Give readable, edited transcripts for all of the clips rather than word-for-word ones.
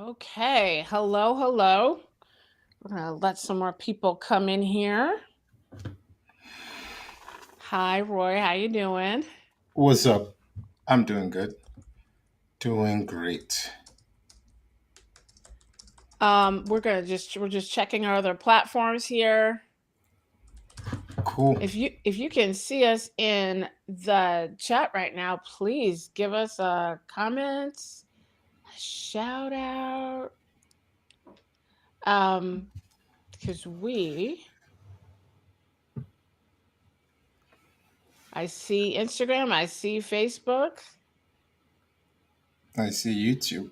Okay. Hello, hello. We're gonna let some more people come in here. Hi, Roy. How you doing? What's up? I'm doing good. Doing great. We're just checking our other platforms here. Cool. If you can see us in the chat right now, please give us a comment, a shout out. Because I see Instagram, I see Facebook. I see YouTube.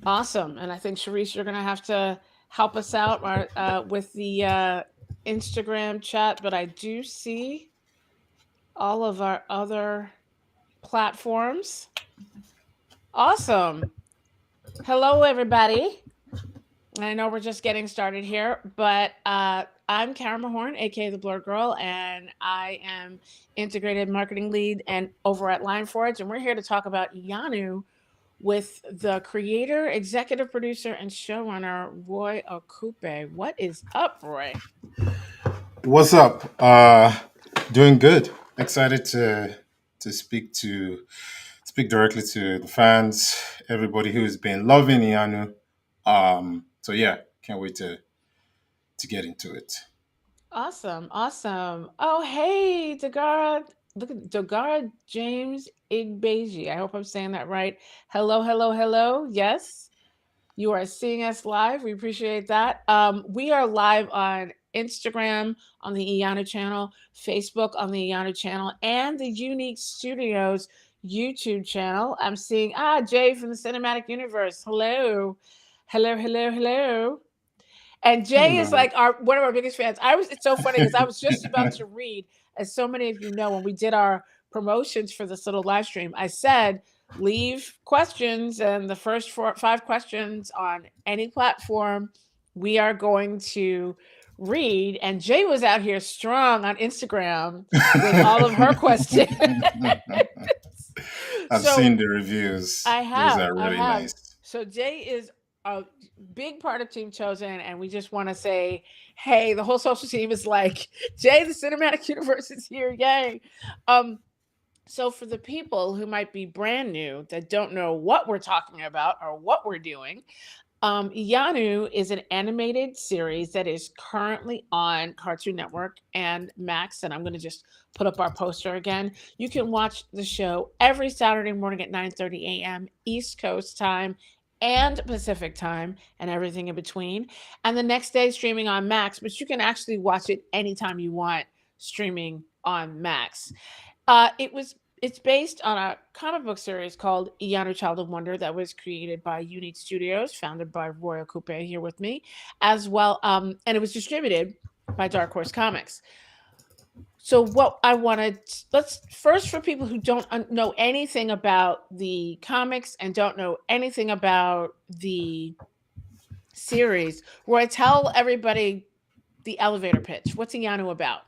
Awesome. And I think, Sharice, you're going to have to help us out with the Instagram chat. But I do see all of our other platforms. Awesome. Hello, everybody. I know we're just getting started here, but I'm Karen Mahorn, aka the Blur Girl, and I am integrated marketing lead and over at Lineforge. And we're here to talk about Iyanu with the creator, executive producer, and showrunner Roye Okupe. What is up, Roy? What's up? Doing good. Excited to speak directly to the fans, everybody who's been loving Iyanu. So yeah, can't wait to get into it. Awesome, awesome. Oh, hey, Dagara. Look at Dagara James Igbeji. I hope I'm saying that right. Hello, hello, hello. Yes, you are seeing us live. We appreciate that. We are live on Instagram on the Iyanu channel, Facebook on the Iyanu channel, and the Unique Studios YouTube channel. I'm seeing Jay from the Cinematic Universe. Hello, hello, hello, hello. And Jay is Hello. like one of our biggest fans. It's so funny because I was just about to read, as so many of you know, when we did our promotions for this little live stream, I said leave questions, and the first 5 questions on any platform we are going to read. And Jay was out here strong on Instagram with all of her questions. I've So seen the reviews. I Those have, are I really have. nice. So Jay is a big part of Team Chosen, and we just want to say, hey, the whole social team is like, Jay, the cinematic universe is here, yay! So for the people who might be brand new that don't know what we're talking about or what we're doing, Iyanu is an animated series that is currently on Cartoon Network and Max. And I'm going to just put up our poster again. You can watch the show every Saturday morning at 9:30 a.m. East Coast time and Pacific time and everything in between. And the next day streaming on Max, but you can actually watch it anytime you want streaming on Max. It's based on a comic book series called Iyanu Child of Wonder that was created by Unique Studios, founded by Roye Okupe here with me, as well, and it was distributed by Dark Horse Comics. So what I wanted, let's first, for people who don't know anything about the comics and don't know anything about the series, Roy, tell everybody the elevator pitch. What's Iyanu about?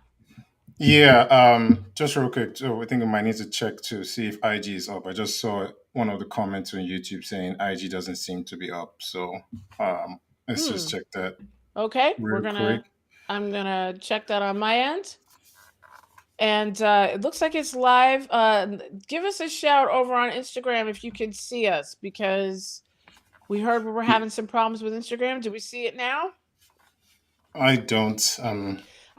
Yeah, just real quick. So I think we might need to check to see if IG is up. I just saw one of the comments on YouTube saying IG doesn't seem to be up. So let's just Hmm. check that Okay, real quick. I'm gonna check that on my end. And it looks like it's live. Give us a shout over on Instagram if you can see us, because we heard we were having some problems with Instagram. Do we see it now? I don't.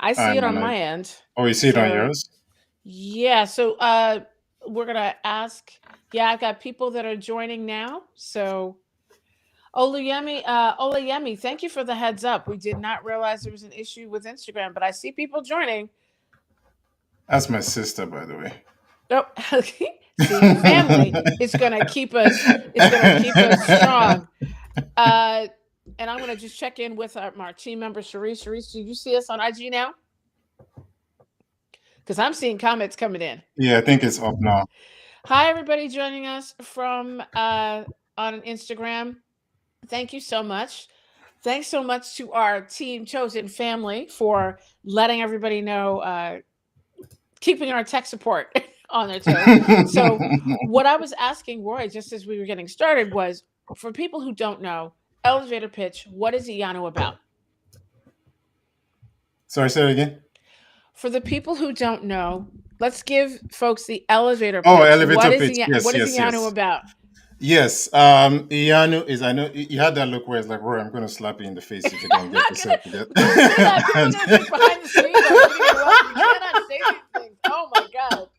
I see it I'm on on my it. end. Oh, you see it on So yours? yeah, so we're gonna ask. Yeah, I've got people that are joining now. So Olayemi, thank you for the heads up. We did not realize there was an issue with Instagram, but I see people joining. That's my sister, by the way. Oh, see, family is gonna keep us. Is gonna keep us strong. Uh, and I'm gonna just check in with our team member, Sharice. Sharice, do you see us on IG now? Because I'm seeing comments coming in. Yeah, I think it's up now. Hi, everybody joining us from on Instagram. Thank you so much. Thanks so much to our Team Chosen family for letting everybody know, keeping our tech support on their toes. So, what I was asking Roy, just as we were getting started, was For people who don't know, elevator pitch, what is Iyanu about? Sorry, say it again. For the people who don't know, let's give folks the elevator Oh, pitch. elevator pitch. Yes, What is yes, Iyanu yes. about? Yes, Iyanu is. I know you had that look where it's like, "Roy, I'm going to slap you in the face if you don't I'm get not this gonna. up." Don't say that. People are gonna think behind the scenes I'm reading you up. You cannot say these things. Oh my god.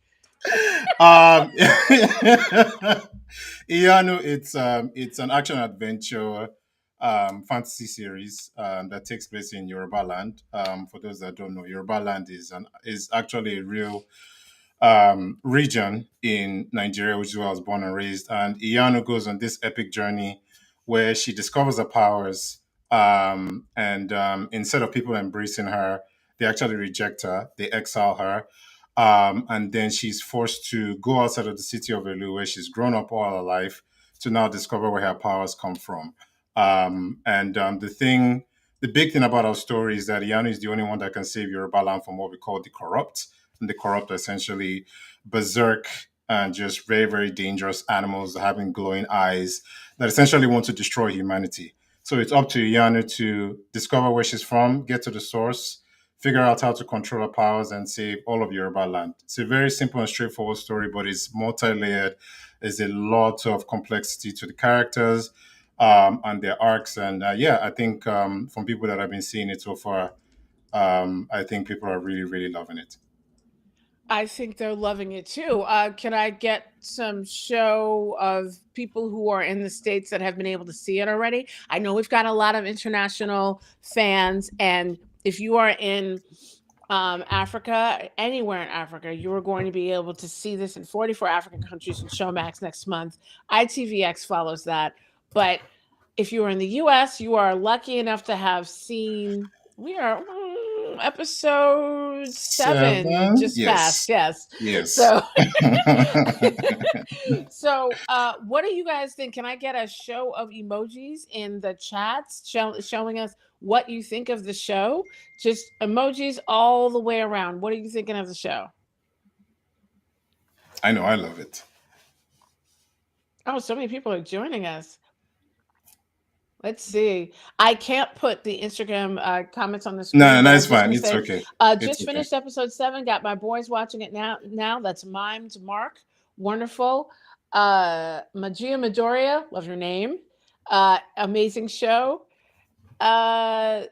um, Iyanu, it's an action adventure fantasy series that takes place in Yoruba land. For those that don't know, Yoruba land is actually a real region in Nigeria, which is where I was born and raised. And Iyanu goes on this epic journey where she discovers her powers. And instead of people embracing her, they actually reject her, they exile her. And then she's forced to go outside of the city of Elu, where she's grown up all her life, to now discover where her powers come from. And the big thing about our story is that Iyanu is the only one that can save Yoruba land from what we call the corrupt, and the corrupt are essentially berserk and just very, very dangerous animals having glowing eyes that essentially want to destroy humanity. So it's up to Yana to discover where she's from, get to the source, figure out how to control her powers, and save all of Yoruba land. It's a very simple and straightforward story, but it's multi-layered. There's a lot of complexity to the characters and their arcs. And yeah, I think from people that have been seeing it so far, I think people are really, really loving it. I think they're loving it too. Can I get some show of people who are in the states that have been able to see it already? I know we've got a lot of international fans, and if you are in Africa, anywhere in Africa, you are going to be able to see this in 44 African countries in Showmax next month. ITVX follows that. But if you are in the US, you are lucky enough to have seen, we are episode 7 7? just passed. Yes. Yes. Yes. So, what do you guys think? Can I get a show of emojis in the chats showing us what you think of the show? Just emojis all the way around. What are you thinking of the show? I know, I love it. Oh, so many people are joining us. Let's see. I can't put the Instagram comments on the No, screen, no, but no, I'm it's just fine. going to It's say, okay. It's just okay. finished episode 7. Got my boys watching it now. That's mimed Mark. Wonderful. Magia Midoriya, love your name. Amazing show. Uh,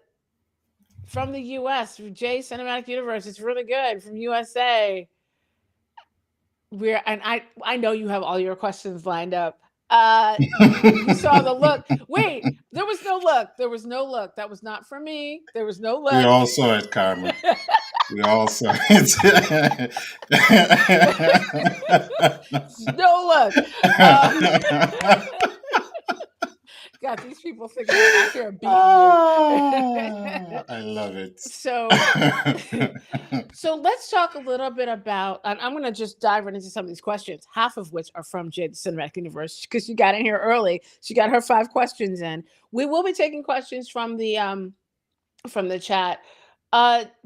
from the US, from J Cinematic Universe, it's really good. From USA, I know you have all your questions lined up. You saw the look. Wait, there was no look. There was no look. That was not for me. There was no We look. all saw it, Carmen. We all saw it. No look. Um, God, these people thinking they're out here beating you. I love it. So so let's talk a little bit about, and I'm going to just dive right into some of these questions, half of which are from Jade Cinematic Universe, because she got in here early. She got her 5 questions in. We will be taking questions from the chat.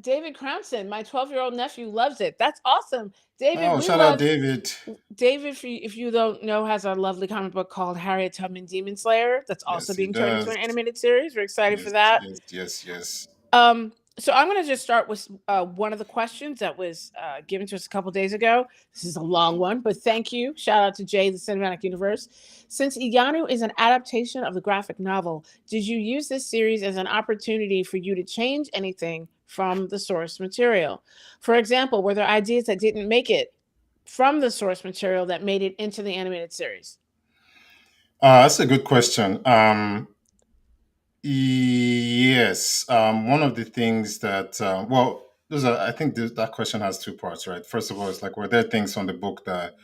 David Crownson, my 12-year-old nephew loves it. That's awesome. David, Oh, we shout out love David. David, if you don't know, has a lovely comic book called Harriet Tubman Demon Slayer that's also Yes, he being turned into does. an animated series. We're excited for Yes, that. yes, yes, yes. So I'm going to just start with one of the questions that was given to us a couple days ago. This is a long one, but thank you. Shout out to Jay, the Cinematic Universe. Since Iyanu is an adaptation of the graphic novel, did you use this series as an opportunity for you to change anything from the source material? For example, were there ideas that didn't make it from the source material that made it into the animated series? That's a good question. Yes. One of the things that, well, I think that question has two parts, right? First of all, it's like, were there things on the book that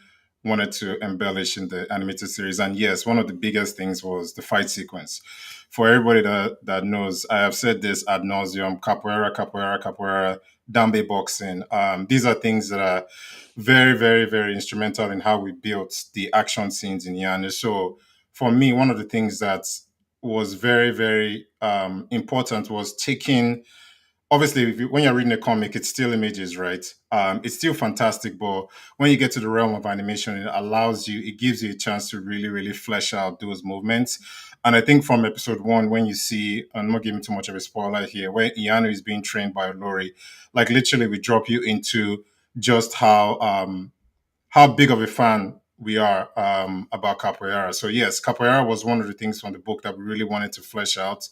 wanted to embellish in the animated series? And yes, one of the biggest things was the fight sequence. For everybody that knows, I have said this ad nauseum: capoeira, capoeira, capoeira, dambe boxing. These are things that are very, very, very instrumental in how we built the action scenes in Yanu. So for me, one of the things that was very, very important was taking obviously when you're reading a comic, it's still images, right? It's still fantastic, but when you get to the realm of animation, it gives you a chance to really, really flesh out those movements. And I think from episode one, when you see, I'm not giving too much of a spoiler here, where Iyanu is being trained by Lori, like literally we drop you into just how big of a fan we are about capoeira. So yes, capoeira was one of the things from the book that we really wanted to flesh out.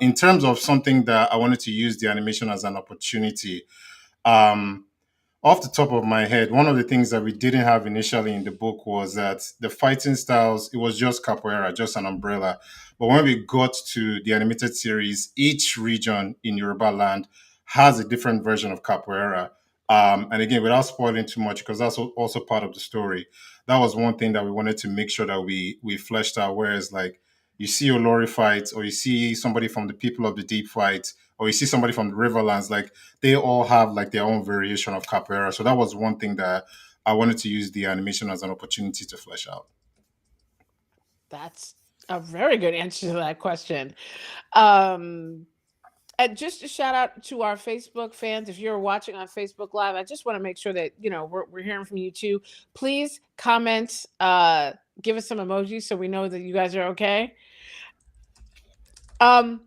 In terms of something that I wanted to use the animation as an opportunity, um, off the top of my head, one of the things that we didn't have initially in the book was that the fighting styles, it was just capoeira, just an umbrella. But when we got to the animated series, each region in Yoruba land has a different version of capoeira. And again, without spoiling too much, because that's also part of the story, that was one thing that we wanted to make sure that we fleshed out. Whereas, like, you see Olori fight, or you see somebody from the People of the Deep fight, or you see somebody from the Riverlands, like they all have like their own variation of capoeira. So that was one thing that I wanted to use the animation as an opportunity to flesh out. That's a very good answer to that question. Um, and just a shout out to our Facebook fans. If you're watching on Facebook Live, I just want to make sure that we're hearing from you too. Please comment, give us some emojis so we know that you guys are okay. Um,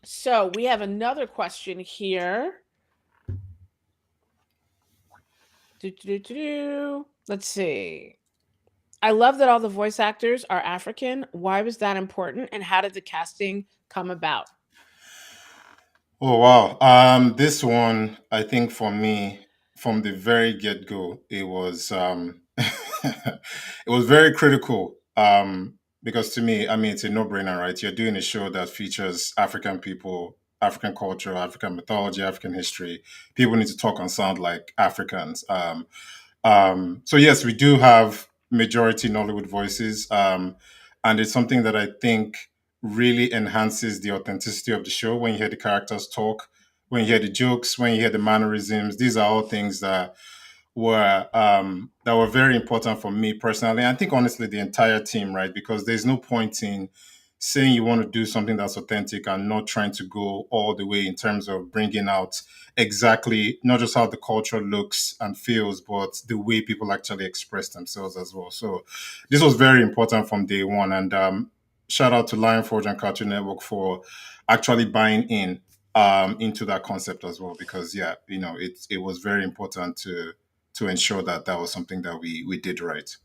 so we have another question here. Let's see. I love that all the voice actors are African. Why was that important, and how did the casting come about? Oh wow. This one, I think for me, from the very get-go, it was it was very critical. Because to me, I mean it's a no-brainer, right? You're doing a show that features African people, African culture, African mythology, African history. People need to talk and sound like Africans. So yes, we do have majority Nollywood voices, and it's something that I think really enhances the authenticity of the show when you hear the characters talk, when you hear the jokes, when you hear the mannerisms. These are all things that were very important for me personally. I think honestly the entire team, right? Because there's no point in saying you want to do something that's authentic and not trying to go all the way in terms of bringing out exactly not just how the culture looks and feels, but the way people actually express themselves as well. So this was very important from day one. And shout out to Lionforge and Cartoon Network for actually buying in into that concept as well. Because yeah, it was very important to ensure that that was something that we did right.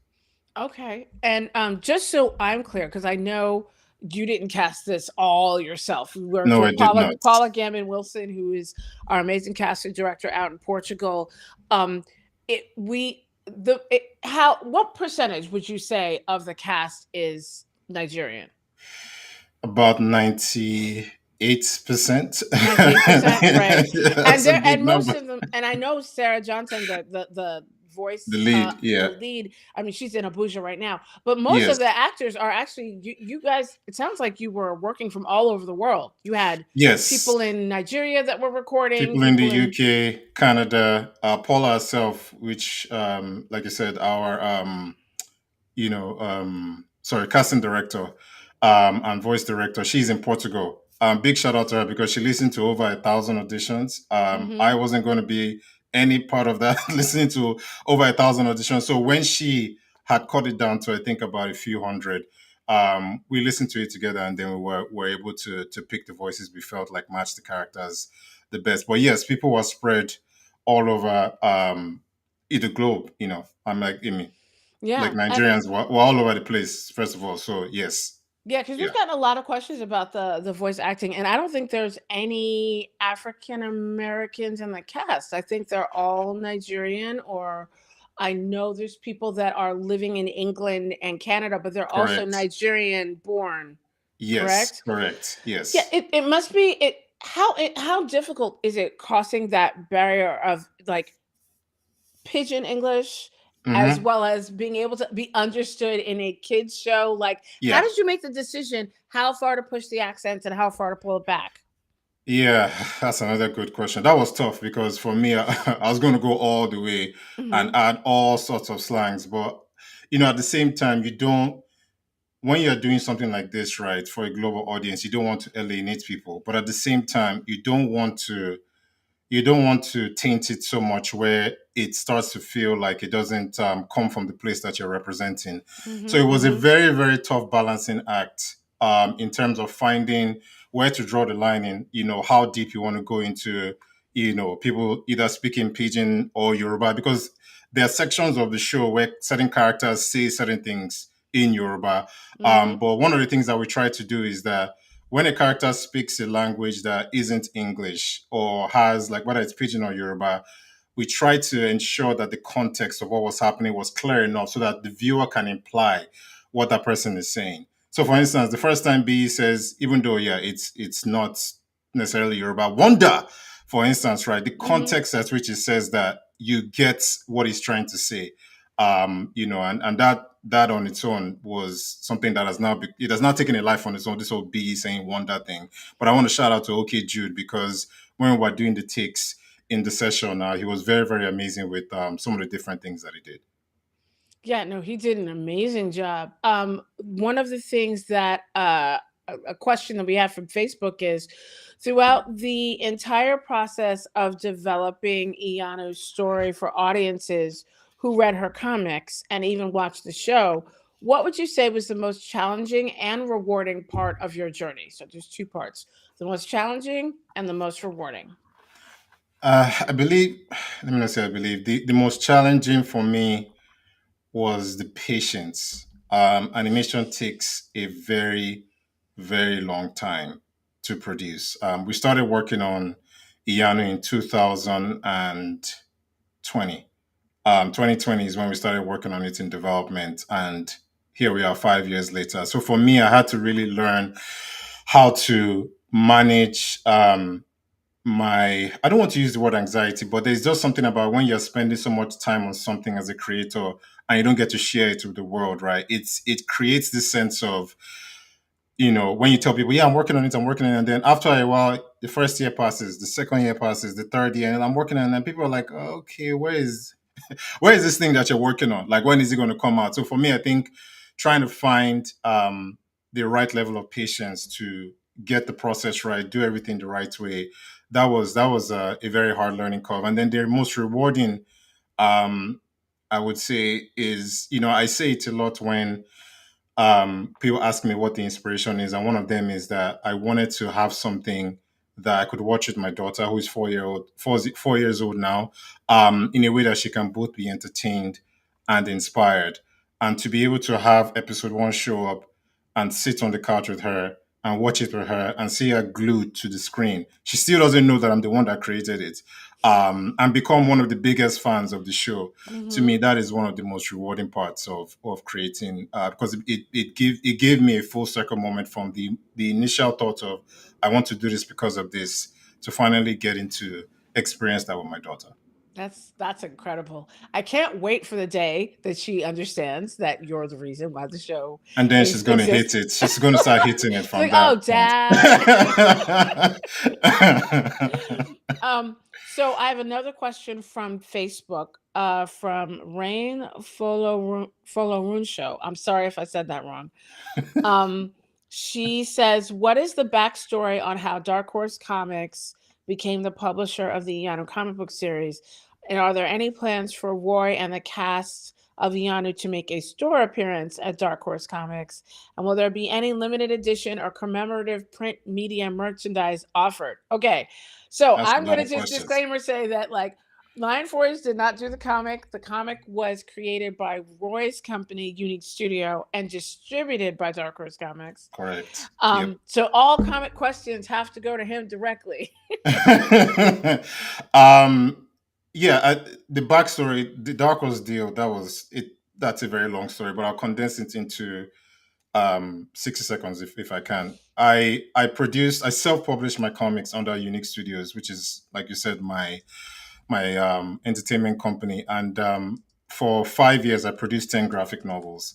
Okay. And just so I'm clear, because I know you didn't cast this all yourself. We worked No, I with did Paula not. Paula Gammon Wilson, who is our amazing casting director out in Portugal. Um, it we the it, how what percentage would you say of the cast is Nigerian? About 98%. 98%, right? And That's a there good and most number. of them, and I know Sarah Johnson, the The voice, lead, the yeah. lead. I mean, she's in Abuja right now, but most Yes. of the actors are actually you guys. It sounds like you were working from all over the world. You had Yes. people in Nigeria that were recording, People in the people in. UK, Canada, Paula herself, which, like I said, our sorry, casting director and voice director. She's in Portugal. Big shout out to her because she listened to over 1,000 auditions. I Hmm. wasn't going to be any part of that, listening to over 1,000 auditions. So when she had cut it down to, I think, about a few hundred, we listened to it together and then were able to pick the voices we felt like matched the characters the best. But yes, people were spread all over the globe. I'm like Yeah, and Nigerians were all over the place, first of all. So yes, yeah, because we've yeah, gotten a lot of questions about the voice acting, and I don't think there's any African Americans in the cast. I think they're all Nigerian, or I know there's people that are living in England and Canada, but they're also correct. Nigerian born, Yes, correct? correct. Yeah, Yes, it must be it. How difficult is it crossing that barrier of like pidgin English, as hmm well as being able to be understood in a kids show? Like, how yeah, did you make the decision how far to push the accents and how far to pull it back? yeah. That's another good question. That was tough because for me, I was going to go all the way and Hmm. add all sorts of slangs, but at the same time, you don't. when you're doing something like this, right, for a global audience, you don't want to alienate people, but at the same time, you don't want to taint it so much where it starts to feel like it doesn't come from the place that you're representing. So it Mm-hmm. was a Mm-hmm. very, very tough balancing act in terms of finding where to draw the line in, how deep you want to go into, people either speaking Pidgin or Yoruba, because there are sections of the show where certain characters say certain things in Yoruba. Mm-hmm. But one of the things that we try to do is that when a character speaks a language that isn't English or has, like, whether it's Pidgin or Yoruba, we try to ensure that the context of what was happening was clear enough so that the viewer can imply what that person is saying. So, for instance, the first time B says, even though, yeah, it's not necessarily Yoruba, wonder, for instance, right, the Mm-hmm. context at which it says that, you get what he's trying to say. And that on its own was something that it has not taken a life on its own, this whole B saying wonder thing. But I want to shout out to OK Jude, because when we were doing the takes in the session, he was very, very amazing with some of the different things that he did. Yeah, no, he did an amazing job. One of the things that a question that we have from Facebook is, throughout the entire process of developing Iyanu's story for audiences who read her comics and even watched the show, what would you say was the most challenging and rewarding part of your journey? So there's two parts: the most challenging and the most rewarding. I believe, let me not say I believe, the most challenging for me was the patience. Animation takes a very, very long time to produce. We started working on Iyanu in 2020. 2020 is when we started working on it in development, and here we are 5 years later. So for me, I had to really learn how to manage I don't want to use the word anxiety, but there's just something about when you're spending so much time on something as a creator and you don't get to share it with the world, right? It creates this sense of, when you tell people, yeah, I'm working on it, and then after a while, the first year passes, the second year passes, the third year, and I'm working on it, and people are like, oh, okay, where is this thing that you're working on? Like, when is it going to come out? So for me, I think trying to find the right level of patience to get the process right, do everything the right way, that was a very hard learning curve. And then the most rewarding, um, I would say, is, I say it a lot when people ask me what the inspiration is, and one of them is that I wanted to have something that I could watch with my daughter, who is 4 years old now, in a way that she can both be entertained and inspired, and to be able to have episode one show up and sit on the couch with her and watch it with her and see her glued to the screen. She still doesn't know that I'm the one that created it, and become one of the biggest fans of the show. To Mm-hmm. me, that is one of the most rewarding parts of creating, because it gave me a full circle moment from the initial thought of, I want to do this because of this, to finally get into experience that with my daughter. That's incredible. I can't wait for the day that she understands that you're the reason why the show And then she's going to hate exists. it. She's going to start hitting it It's from like, oh, that point. dad. So I have another question from Facebook, from Rain Follow Show. I'm sorry if I said that wrong. Um, she says, "What is the backstory on how Dark Horse Comics became the publisher of the Iyanu comic book series? And are there any plans for Roy and the cast of Iyanu to make a store appearance at Dark Horse Comics? And will there be any limited edition or commemorative print media merchandise offered?" Okay, so That's a I'm lot gonna of just questions. disclaimer say that, like, Lion Forge did not do the comic. The comic was created by Roy's company, Unique Studio, and distributed by Dark Horse Comics. Correct. Yep. So all comic questions have to go to him directly. um, yeah, the backstory, the Dark Horse deal, that was it. That's a very long story, but I'll condense it into 60 seconds if I can. I self-published my comics under Unique Studios, which is, like you said, my entertainment company, and for 5 years I produced 10 graphic novels.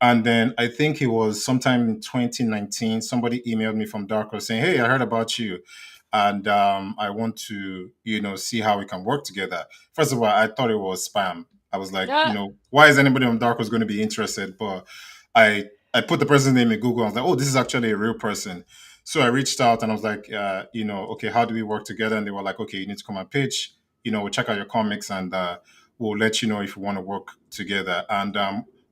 And then I think it was sometime in 2019, somebody emailed me from Darko saying, "Hey, I heard about you, and I want to, see how we can work together." First of all, I thought it was spam. I was like, Yeah. why is anybody on Darko going to be interested? But I I put the person's name in Google. I was like, oh, this is actually a real person. So I reached out and I was like, okay, how do we work together? And they were like, okay, you need to come and pitch. We'll check out your comics and we'll let you know if we want to work together. And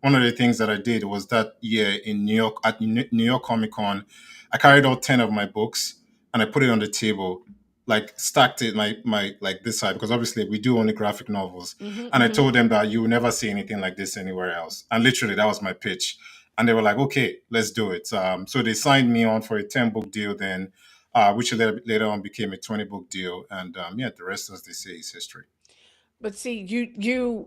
one of the things that I did was that year in New York at New York Comic Con, I carried out 10 of my books and I put it on the table, like stacked it my like this side because obviously we do only graphic novels. Hmm. And I Hmm. told them that you will never see anything like this anywhere else. And literally that was my pitch and they were like, "Okay, let's do it." So they signed me on for a 10 book deal, then, which later on became a 20 book deal, and yeah, the rest, as they say, is history. But see,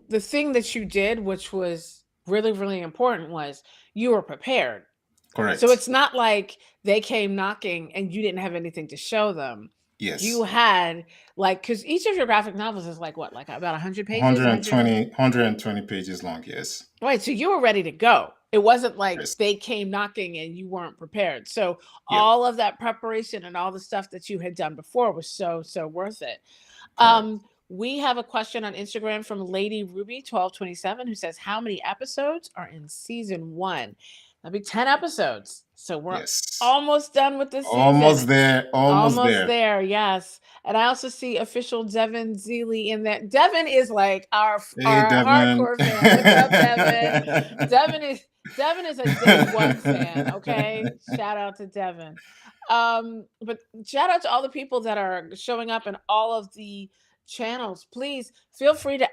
the thing that you did, which was really, really important, was you were prepared. So Correct. it's not like they came knocking and you didn't have anything to show them. You Yes. had like, because each of your graphic novels is like what, like about 100 pages, 100. 120 pages long. Yes. Right. So you were ready to go. It wasn't like Yes. they came knocking and you weren't prepared. So Yep. all of that preparation and all the stuff that you had done before was so, so worth it. Correct. We have a question on Instagram from Lady Ruby 1227 who says, how many episodes are in season one? That'll be 10 episodes. So we're Yes. almost done with this season. Almost there. Almost Almost there. there, yes. And I also see official Devin Zeely in that. Devin is like Hey, our Devin. hardcore fan. What's up, Devin? Devin is Devin is a day one fan. Okay, shout out to Devin. But shout out to all the people that are showing up in all of the channels. Please feel free to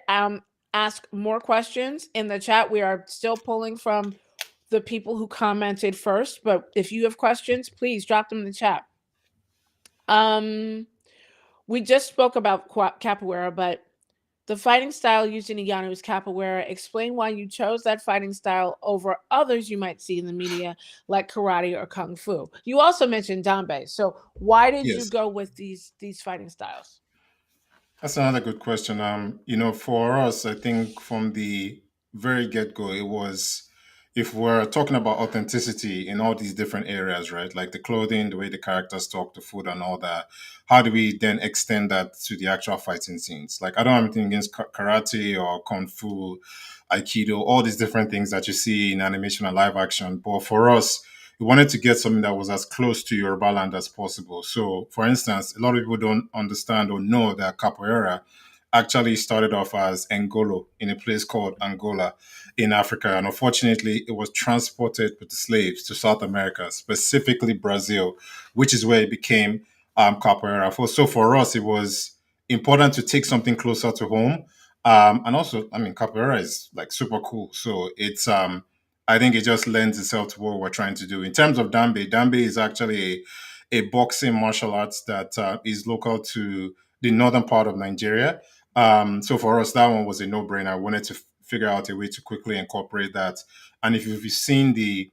ask more questions in the chat. We are still pulling from the people who commented first, but if you have questions, please drop them in the chat. Um, we just spoke about capoeira, but the fighting style used in Iyanu is capoeira. Explain why you chose that fighting style over others you might see in the media, like karate or kung fu. You also mentioned dambe. So why did you Yes. go with these fighting styles? That's another good question. For us, I think from the very get go, it was if we're talking about authenticity in all these different areas, right? Like the clothing, the way the characters talk, the food, and all that. How do we then extend that to the actual fighting scenes? Like, I don't have anything against karate or kung fu, aikido, all these different things that you see in animation and live action. But for us, we wanted to get something that was as close to Yoruba land as possible. So, for instance, a lot of people don't understand or know that capoeira actually started off as Ngolo in a place called Angola in Africa. And unfortunately, it was transported with the slaves to South America, specifically Brazil, which is where it became capoeira. So for us, it was important to take something closer to home. And also, I mean, capoeira is like super cool. So I think it just lends itself to what we're trying to do. In terms of Dambe, Dambe is actually a boxing martial arts that is local to the northern part of Nigeria. So for us, that one was a no-brainer. I wanted to figure out a way to quickly incorporate that. And if you've seen the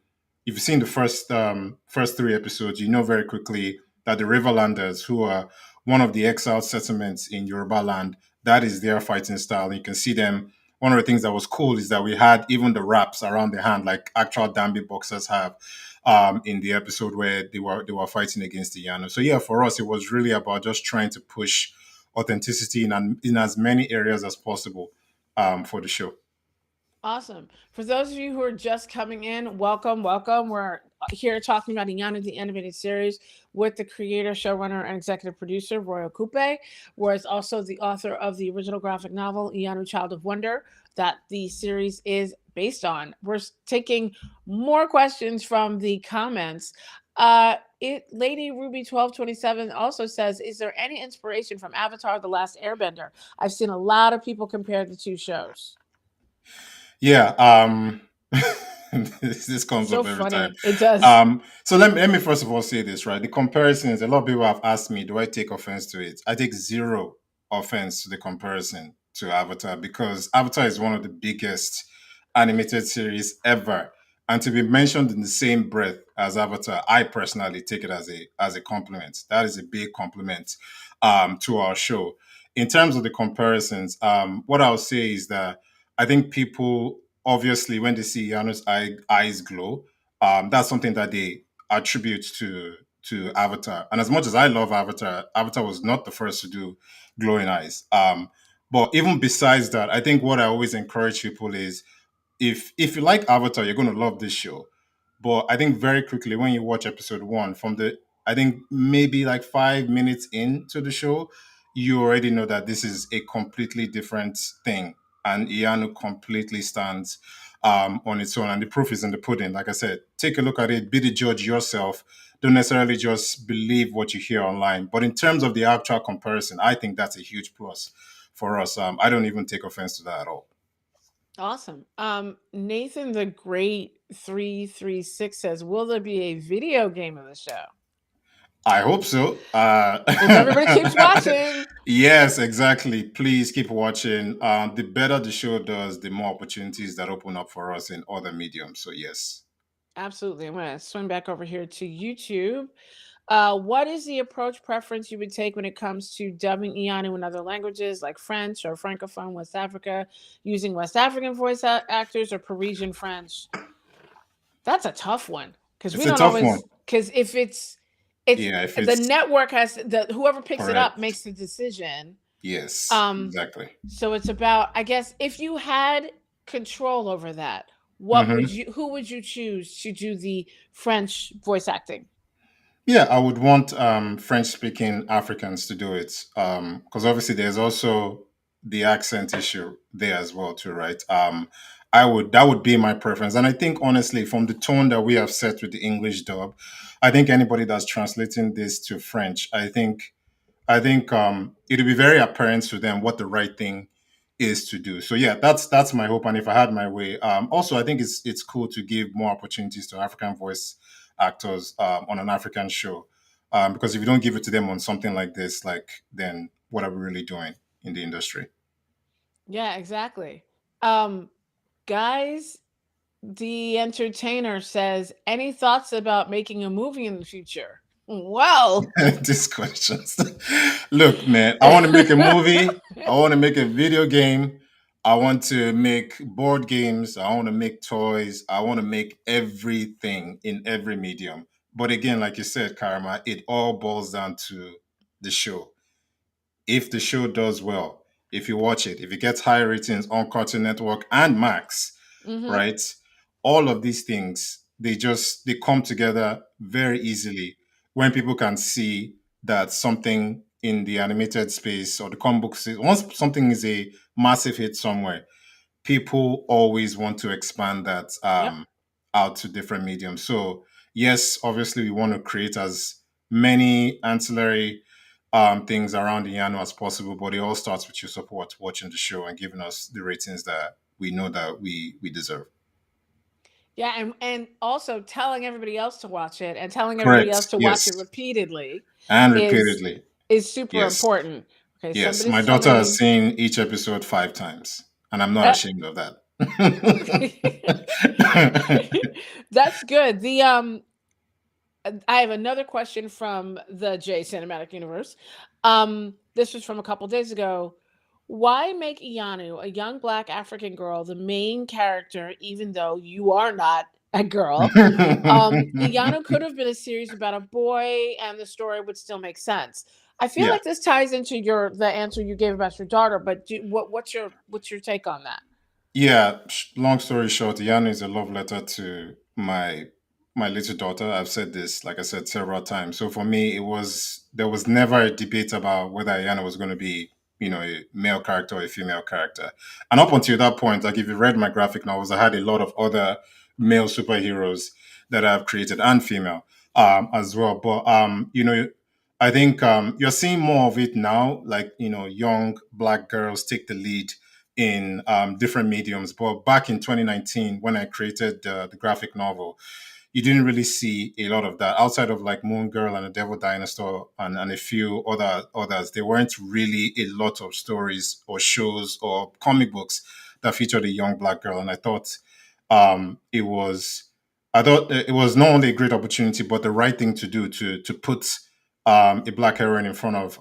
first three episodes, you know very quickly that the Riverlanders, who are one of the exiled settlements in Yoruba land, that is their fighting style. And you can see them. One of the things that was cool is that we had even the wraps around the hand, like actual Dambi boxers have, in the episode where they were fighting against the Yano. So yeah, for us, it was really about just trying to push authenticity in as many areas as possible for the show. Awesome. For those of you who are just coming in, welcome, welcome. We're here talking about Iyanu, the animated series, with the creator, showrunner, and executive producer, Roye Okupe, who is also the author of the original graphic novel, Iyanu, Child of Wonder, that the series is based on. We're taking more questions from the comments. Lady Ruby 1227 also says, is there any inspiration from Avatar The Last Airbender? I've seen a lot of people compare the two shows. Yeah, this comes So up every time. funny. It does. So let me first of all say this, right? The comparisons, a lot of people have asked me, do I take offense to it? I take zero offense to the comparison to Avatar because Avatar is one of the biggest animated series ever. And to be mentioned in the same breath as Avatar, I personally take it as a compliment. That is a big compliment to our show. In terms of the comparisons, what I'll say is that I think people obviously when they see Yano's eyes glow, that's something that they attribute to Avatar. And as much as I love Avatar, Avatar was not the first to do glowing eyes. But even besides that, I think what I always encourage people is if you like Avatar, you're going to love this show. But I think very quickly when you watch episode one, from the I think maybe like 5 minutes into the show, you already know that this is a completely different thing, and Iyanu completely stands on its own. And the proof is in the pudding. Like I said, take a look at it, be the judge yourself. Don't necessarily just believe what you hear online. But in terms of the actual comparison, I think that's a huge plus for us. I don't even take offense to that at all. Awesome. Nathan the Great 336 says, "Will there be a video game of the show?" I hope so. If everybody keeps watching. Yes, exactly. Please keep watching. The better the show does, the more opportunities that open up for us in other mediums. So, yes. Absolutely. I'm going to swing back over here to YouTube. What is the approach preference you would take when it comes to dubbing Iyanu in other languages like French or Francophone West Africa, using West African voice actors or Parisian French? That's a tough one because we It's a don't tough one. always, because if it's Yeah, if the it's network has the whoever picks it up correct. makes the decision. Yes, Um, exactly. so it's about, I guess, if you had control over that, Hmm. who would you choose to do the French voice acting? Yeah, I would want French speaking Africans to do it. Because obviously there's also the accent issue there as well, too, right? That would be my preference. And I think honestly, from the tone that we have set with the English dub, I think anybody that's translating this to French, I think it'll be very apparent to them what the right thing is to do. So yeah, that's my hope. And if I had my way, also I think it's cool to give more opportunities to African voice actors on an African show, because if you don't give it to them on something like this, like then what are we really doing in the industry? Yeah, exactly. Um, Guys, the entertainer says, any thoughts about making a movie in the future? Well, These questions. Look, man, I want to make a movie. I want to make a video game. I want to make board games. I want to make toys. I want to make everything in every medium. But again, like you said, Karma, it all boils down to the show. If the show does well, if you watch it, if it gets high ratings on Cartoon Network and Max, hmm, right? All of these things, they come together very easily when people can see that something in the animated space or the comic book space, once something is a massive hit somewhere, people always want to expand that yep. out to different mediums. So yes, obviously we want to create as many ancillary things around the Yano as possible, but it all starts with your support, watching the show and giving us the ratings that we know that we deserve. Yeah, and also telling everybody else to watch it and telling everybody Correct. else to watch it Yes. repeatedly And is repeatedly. super Yes. important. Okay, Yes. My somebody's daughter telling has me. seen each episode 5 times, and I'm not uh, ashamed of that. That's good. I have another question from the J Cinematic Universe. This was from a couple days ago. Why make Iyanu, a young black African girl, the main character, even though you are not a girl? Iyanu could have been a series about a boy, and the story would still make sense. I feel Yeah. like this ties into the answer you gave about your daughter, but what's your take on that? Yeah, long story short, Iyanu is a love letter to my little daughter. I've said this, like I said, several times. So for me, there was never a debate about whether Iyanu was going to be, a male character or a female character. And up until that point, like if you read my graphic novels, I had a lot of other male superheroes that I've created and female as well. But I think you're seeing more of it now, like young black girls take the lead in different mediums. But back in 2019, when I created the graphic novel, you didn't really see a lot of that outside of like Moon Girl and the Devil Dinosaur and a few others. There weren't really a lot of stories or shows or comic books that featured a young black girl. And it was I thought it was not only a great opportunity, but the right thing to do to put a black heroine in front of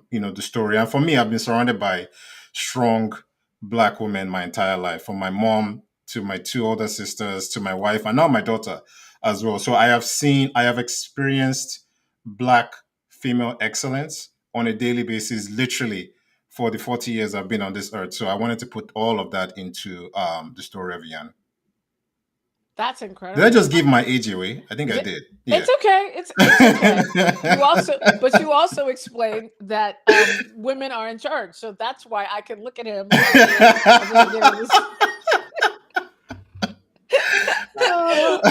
the story. And for me, I've been surrounded by strong black women my entire life, from my mom to my two older sisters to my wife and now my daughter as well. So I have experienced black female excellence on a daily basis, literally for the 40 years I've been on this earth. So I wanted to put all of that into the story of Yan. That's Did I incredible. just give my age away? I think I Yeah, did. Yeah. it's okay. It's okay. You also, but you also explained that women are in charge, so that's why I can look at him and see at the beginning of this.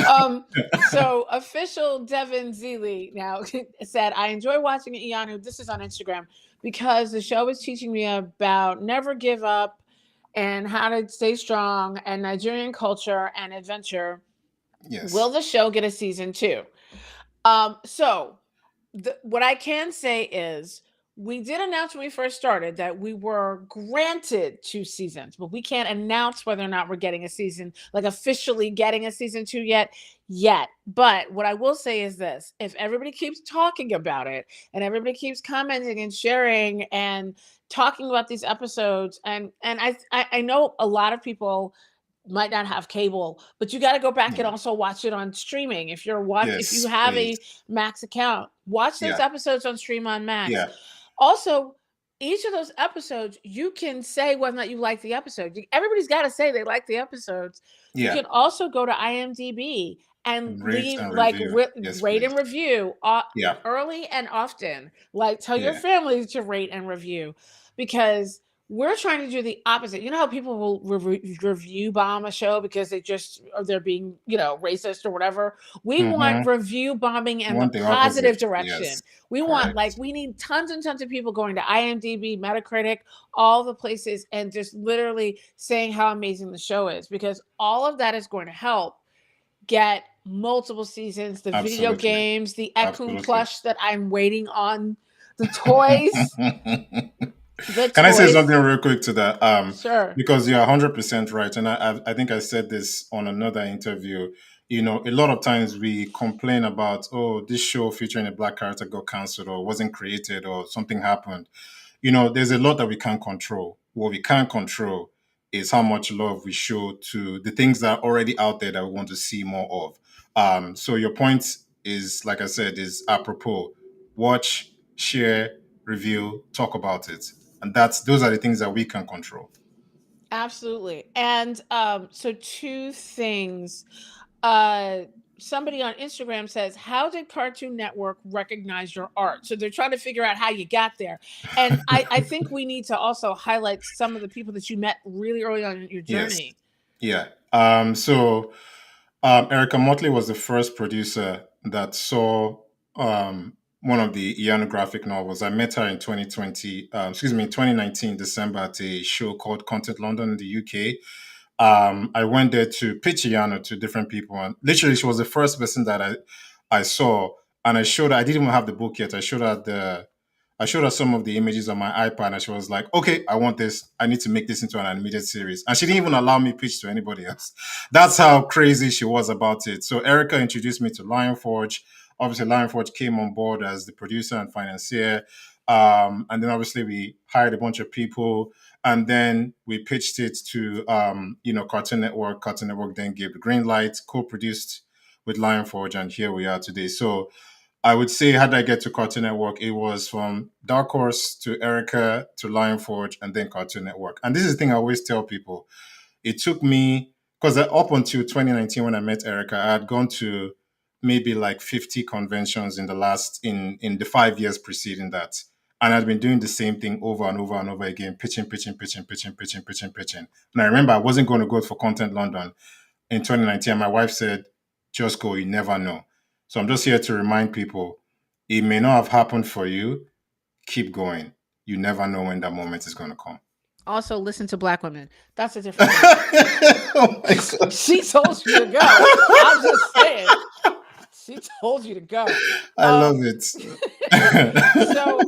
um, so official Devin Zeeley now said, I enjoy watching Iyanu. This is on Instagram because the show is teaching me about never give up and how to stay strong and Nigerian culture and adventure. Will Yes. the show get a season two? So what I can say is we did announce when we first started that we were granted two seasons, but we can't announce whether or not we're getting a season, like officially getting a season two yet. But what I will say is this: if everybody keeps talking about it and everybody keeps commenting and sharing and talking about these episodes, and I know a lot of people might not have cable, but you got to go back and Yeah. also watch it on streaming. If you Yes, have please. a Max account, watch those Yeah. episodes on Stream on Max. Yeah. Also, each of those episodes, you can say whether or not you like the episode. Everybody's got to say they like the episodes. You Yeah. can also go to IMDb and Rate leave and review. Yes, rate please. and review Yeah. early and often. Like tell your Yeah. family to rate and review because we're trying to do the opposite. You know how people will review bomb a show because they're being racist or whatever. We want Mm-hmm. review bombing in the Want the opposite. positive direction. Yes. We want Correct. we need tons and tons of people going to IMDb, Metacritic, all the places, and just literally saying how amazing the show is because all of that is going to help get multiple seasons, the video Absolutely. games, the Ekun Absolutely. plush that I'm waiting on, the toys, the Can I say toys. something real quick to that? Sure. Because you're 100% right, and I think I said this on another interview. A lot of times we complain about, oh, this show featuring a black character got cancelled or wasn't created or something happened. There's a lot that we can't control. What we can't control is how much love we show to the things that are already out there that we want to see more of. So your point is, like I said, is apropos. Watch, share, review, talk about it, and those are the things that we can control. Absolutely. And so two things. Uh Somebody on Instagram says, "How did Cartoon Network recognize your art?" So they're trying to figure out how you got there. And I think we need to also highlight some of the people that you met really early on in your Yes, journey. yeah. So Erica Motley was the first producer that saw one of the Iyanu graphic novels. I met her in 2020, excuse me, 2019 December at a show called Content London in the UK. I went there to pitch Iyanu to different people, and literally she was the first person that I saw, and I showed her. I didn't even have the book yet. I showed her some of the images on my iPad, and she was like, "Okay, I want this. I need to make this into an animated series." And she didn't even allow me pitch to anybody else. That's how crazy she was about it. So Erica introduced me to Lionforge. Obviously, Lionforge came on board as the producer and financier. And then obviously we hired a bunch of people, and then we pitched it to Cartoon Network. Cartoon Network then gave the green light, co-produced with Lionforge, and here we are today. So I would say, how did I get to Cartoon Network? It was from Dark Horse to Erica to Lionforge and then Cartoon Network. And this is the thing I always tell people. It took me, because up until 2019 when I met Erica, I had gone to maybe like 50 conventions in the 5 years preceding that. And I'd been doing the same thing over and over and over again, pitching. And I remember I wasn't going to go for Content London in 2019. And my wife said, just go, you never know. So I'm just here to remind people it may not have happened for you. Keep going. You never know when that moment is going to come. Also, listen to Black women. That's a different thing. Oh my gosh. She told you to go. I'm just saying. She told you to go. I love Um, it. so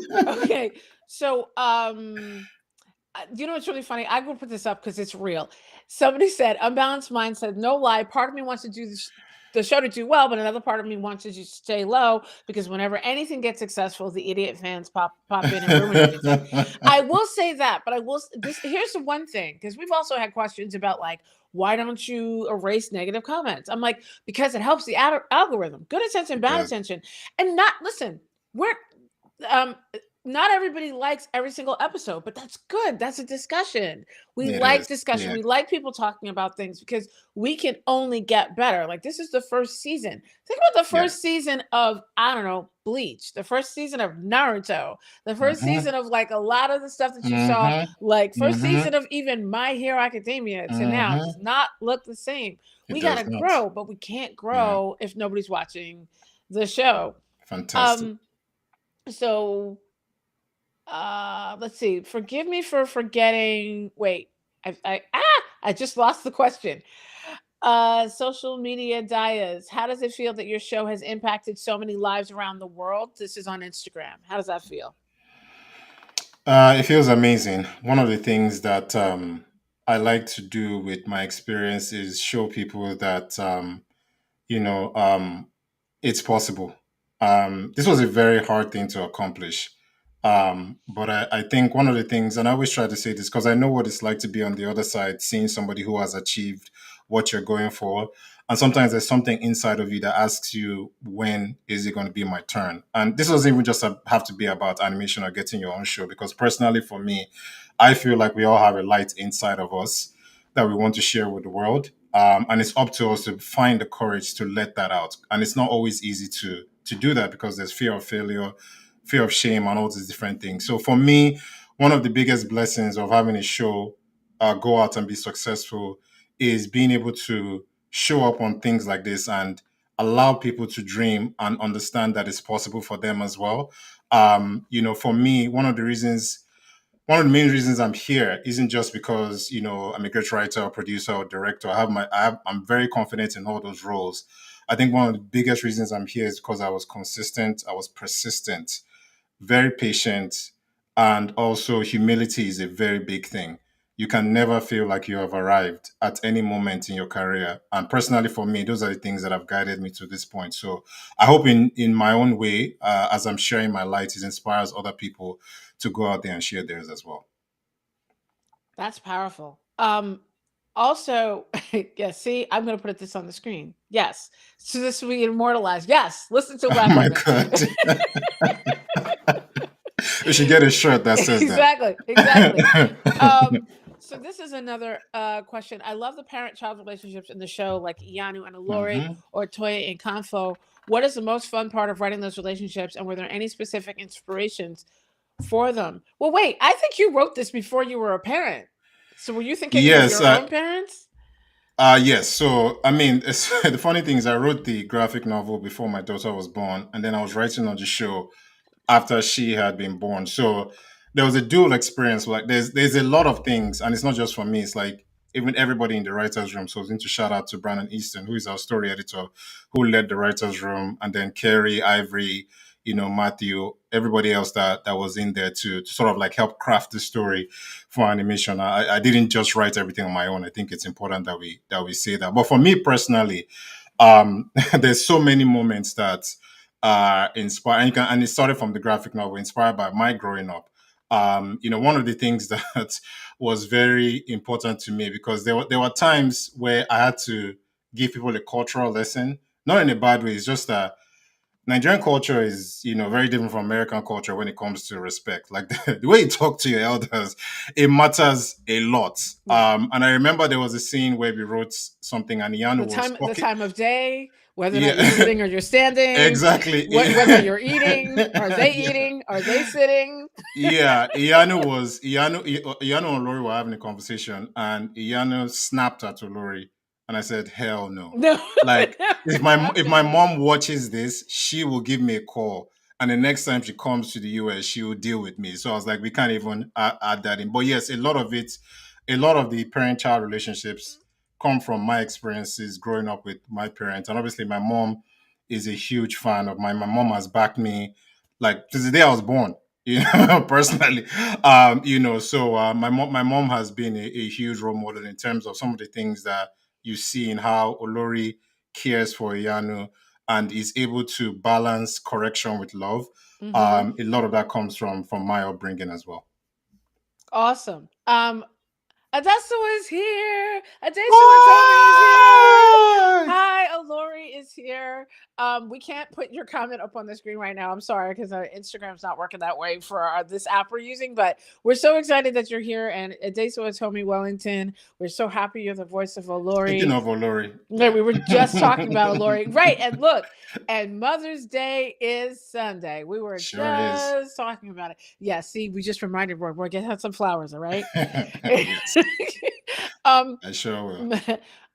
okay. So you know what's really funny? I will put this up because it's real. Somebody said, "Unbalanced mind said, no lie. Part of me wants to do this, the show to do well, but another part of me wants to just stay low because whenever anything gets successful, the idiot fans pop in and ruin everything." I will say that, but I will. This here's the one thing because we've also had questions about like why don't you erase negative comments? I'm like because it helps the algorithm. Good attention, It bad does. attention, and not listen. We're um not everybody likes every single episode, but that's good. That's a discussion. We It like is. discussion. Yeah. We like people talking about things because we can only get better. Like this is the first season. Think about the Yeah. first season of, I don't know, Bleach, the first season of Naruto, the first Mm-hmm. season of like a lot of the stuff that you saw, Mm-hmm. like first Mm-hmm. season of even My Hero Academia to now Mm-hmm. does not look the same. It We does gotta not. grow, but we can't Yeah. grow if nobody's watching the show. Fantastic. Um, so let's see. Forgive me for forgetting. Wait, I just lost the question. Social media dias. How does it feel that your show has impacted so many lives around the world? This is on Instagram. How does that feel? It feels amazing. One of the things that I like to do with my experience is show people that you know, it's possible. This was a very hard thing to accomplish. But I think one of the things, and I always try to say this because I know what it's like to be on the other side, seeing somebody who has achieved what you're going for. And sometimes there's something inside of you that asks you, when is it going to be my turn? And this doesn't even just have to be about animation or getting your own show, because personally for me, I feel like we all have a light inside of us that we want to share with the world. And it's up to us to find the courage to let that out. And it's not always easy to do that because there's fear of failure, fear of shame, and all these different things. So for me, one of the biggest blessings of having a show go out and be successful is being able to show up on things like this and allow people to dream and understand that it's possible for them as well. For me, one of the main reasons I'm here isn't just because I'm a great writer, or producer, or director. I'm very confident in all those roles. I think one of the biggest reasons I'm here is because I was consistent, I was persistent, very patient, and also humility is a very big thing. You can never feel like you have arrived at any moment in your career. And personally, for me, those are the things that have guided me to this point. So I hope in my own way, as I'm sharing my light, it inspires other people to go out there and share theirs as well. That's powerful. Also, yes, see, I'm gonna put this on the screen. Yes. So this will be immortalized. Yes, listen to Oh Black my women. God. We should get a shirt that says that. Exactly, exactly. Um, so this is another question. I love the parent-child relationships in the show, like Iyanu and Alori Hmm. or Toya and Kanfo. What is the most fun part of writing those relationships, and were there any specific inspirations for them? Well, wait, I think you wrote this before you were a parent. So were you thinking of Yes. your own parents? Yes. So, I mean, the funny thing is, I wrote the graphic novel before my daughter was born, and then I was writing on the show after she had been born. So there was a dual experience. Like there's a lot of things, and it's not just for me. It's like even everybody in the writers' room. So I was going to shout out to Brandon Easton, who is our story editor, who led the writers' room, and then Kerry, Ivory, Matthew, everybody else that was in there to sort of like help craft the story for animation. I didn't just write everything on my own. I think it's important that we say that. But for me personally, there's so many moments that inspired, and it started from the graphic novel, inspired by my growing up. One of the things that was very important to me, because there were times where I had to give people a cultural lesson, not in a bad way. It's just that Nigerian culture is, very different from American culture when it comes to respect. Like the way you talk to your elders, it matters a lot. Yeah. And I remember there was a scene where we wrote something, and Iyanu was The talking. time of day, whether or not you're Yeah, sitting or you're standing, exactly. whether you're eating, are they eating, are they sitting? Yeah, Iyanu and Lori were having a conversation, and Iyanu snapped at Lori, and I said, "Hell no!" No, Like if my no. mom watches this, she will give me a call, and the next time she comes to the US, she will deal with me. So I was like, we can't even add that in. But yes, a lot of the parent-child relationships come from my experiences growing up with my parents, and obviously my mom is a huge fan of mine. My mom has backed me like since the day I was born, personally. So my mom has been a huge role model in terms of some of the things that you see in how Olori cares for Iyanu and is able to balance correction with love. Hmm. A lot of that comes from my upbringing as well. Awesome. Adesu is here. Adesu Atomi is here. Why? Hi, Alori is here. We can't put your comment up on the screen right now. I'm sorry because our Instagram's not working that way for this app we're using. But we're so excited that you're here. And Adesu Atomi Wellington, we're so happy you're the voice of Speaking Alori. of Olori, Yeah, yeah. we were just talking about Lori. Right. And look, and Mother's Day is Sunday. We were Sure is. just talking about it. Yeah, see, we just reminded Roy, get out some flowers, all right? Yes, um I sure will.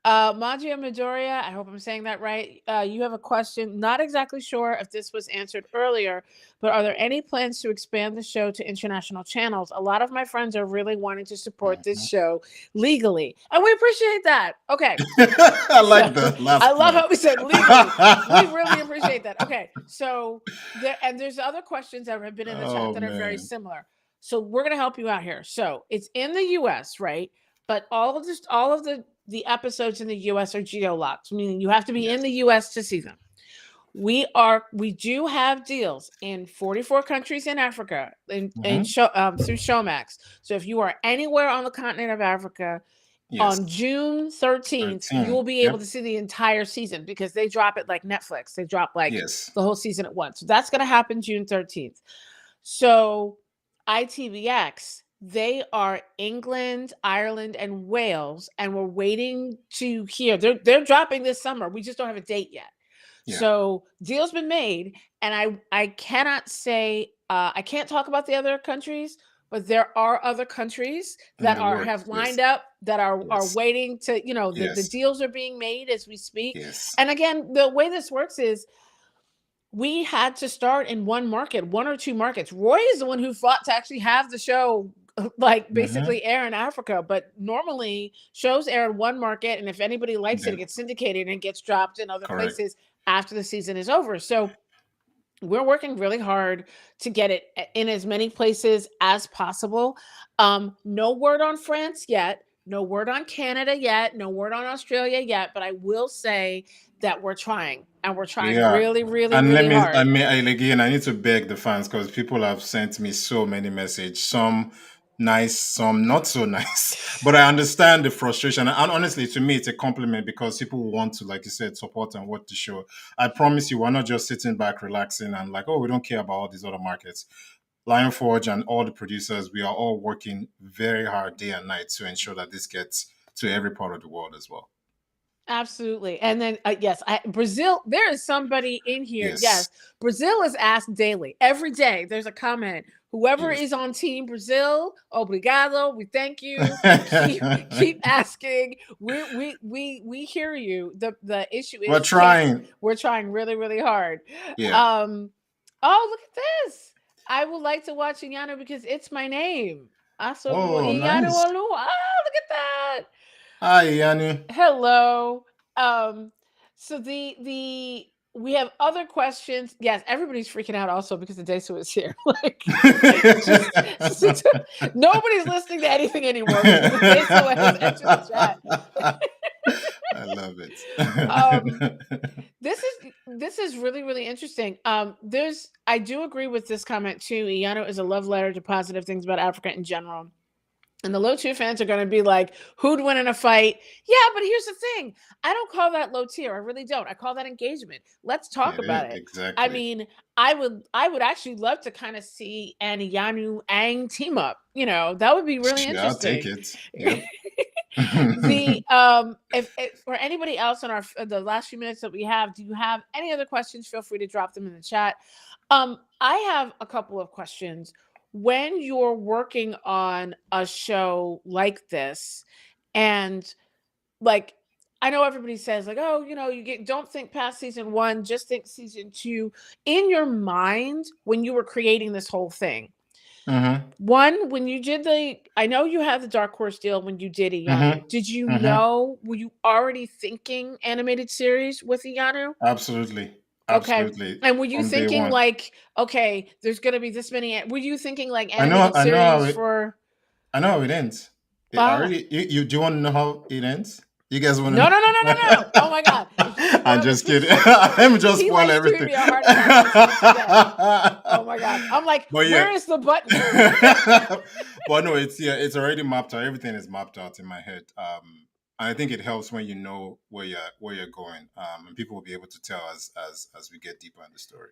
Magia Midoriya, I hope I'm saying that right. You have a question. Not exactly sure if this was answered earlier, but are there any plans to expand the show to international channels? A lot of my friends are really wanting to support this Mhm. show legally, and we appreciate that. Okay, I like so the I last love part. how we said legally. We really appreciate that. Okay, so there's other questions that have been in the chat Oh that are very man. similar. So we're gonna help you out here. So it's in the U.S., right? But all of the episodes in the U.S. are geo-locked, meaning you have to be in Yes. the U.S. to see them. We do have deals in 44 countries in Africa in Hmm. show through Showmax. So if you are anywhere on the continent of Africa, on Yes. June 13th, you 13. will be able Yep. to see the entire season because they drop it like Netflix. They drop like Yes. the whole season at once. So that's going to happen June 13th. So ITVX, they are England, Ireland, and Wales, and we're waiting to hear. They're dropping this summer. We just don't have a date yet. Yeah. So deal's been made, and I cannot say I can't talk about the other countries, but there are other countries In that the are works. have Yes. lined up that are Yes. waiting to the Yes. deals are being made as we speak. Yes. And again, the way this works is we had to start in one market, one or two markets. Roy is the one who fought to actually have the show like Hmm. basically air in Africa, but normally shows air in one market, and if anybody likes it, it Then gets syndicated and gets dropped in other correct. places after the season is over. So we're working really hard to get it in as many places as possible. No word on France yet, no word on Canada yet, no word on Australia yet, but I will say that we're trying, and we're We trying are. really, really, And really hard. again, I need to beg the fans because people have sent me so many messages, some nice, some not so nice. But I understand the frustration. And honestly, to me, it's a compliment because people want to, like you said, support and watch the show. I promise you, we're not just sitting back, relaxing, and like, oh, we don't care about all these other markets. Lion Forge and all the producers, we are all working very hard day and night to ensure that this gets to every part of the world as well. Absolutely. And then, yes, Brazil, there is somebody in here. Yes. Yes, Brazil is asked daily. Every day, there's a comment. Whoever Yes. is on Team Brazil, obrigado. We thank you. Keep asking. We hear you. The issue We're is trying. we're trying really, really hard. Yeah. Um, oh, look at this. I would like to watch Iyanu because it's my name. Aso Oh, Iyanu nice. Olu. Ah, look at that. Hi, Iyanu. Hello. So the we have other questions. Yes, everybody's freaking out also because the Desu is here. Like, just, just nobody's listening to anything anymore because the Desu has entered the chat. I love it. um, this is really, really interesting. There's I do agree with this comment too. Iyano is a love letter to positive things about Africa in general. And the low tier fans are going to be like, who'd win in a fight? Yeah, but here's the thing. I don't call that low tier. I really don't. I call that engagement. Let's talk It is about it. I exactly. mean, I would actually love to kind of see an Iyanu Aang team up. That would be really Sure, I'll take interesting. it. Yep. The if for anybody else in our the last few minutes that we have, do you have any other questions? Feel free to drop them in the chat. I have a couple of questions. When you're working on a show like this, and like I know everybody says like, oh, don't think past season one, just think season two. In your mind, when you were creating this whole thing, Hmm. one, when you did I know you had the Dark Horse deal when you did Hmm. Iyanu. Did you Hmm. know, were you already thinking animated series with Iyanu? Absolutely. Okay. Absolutely. And were you From day thinking one. like, okay, there's gonna be this many? Were you thinking like I know animated I know how series it for? I know how it ends. I Ah, already you do you want to know how it ends? You guys want to no, know? no, no, no, no, no! Oh my god! I'm One of just the kidding. Let me just he spoil likes giving everything. me a heart attack just for today. Oh my god. I'm like, But yeah. where is the button? But no, it's already mapped out. Everything is mapped out in my head. And I think it helps when you know where you're going. And people will be able to tell as we get deeper in the story.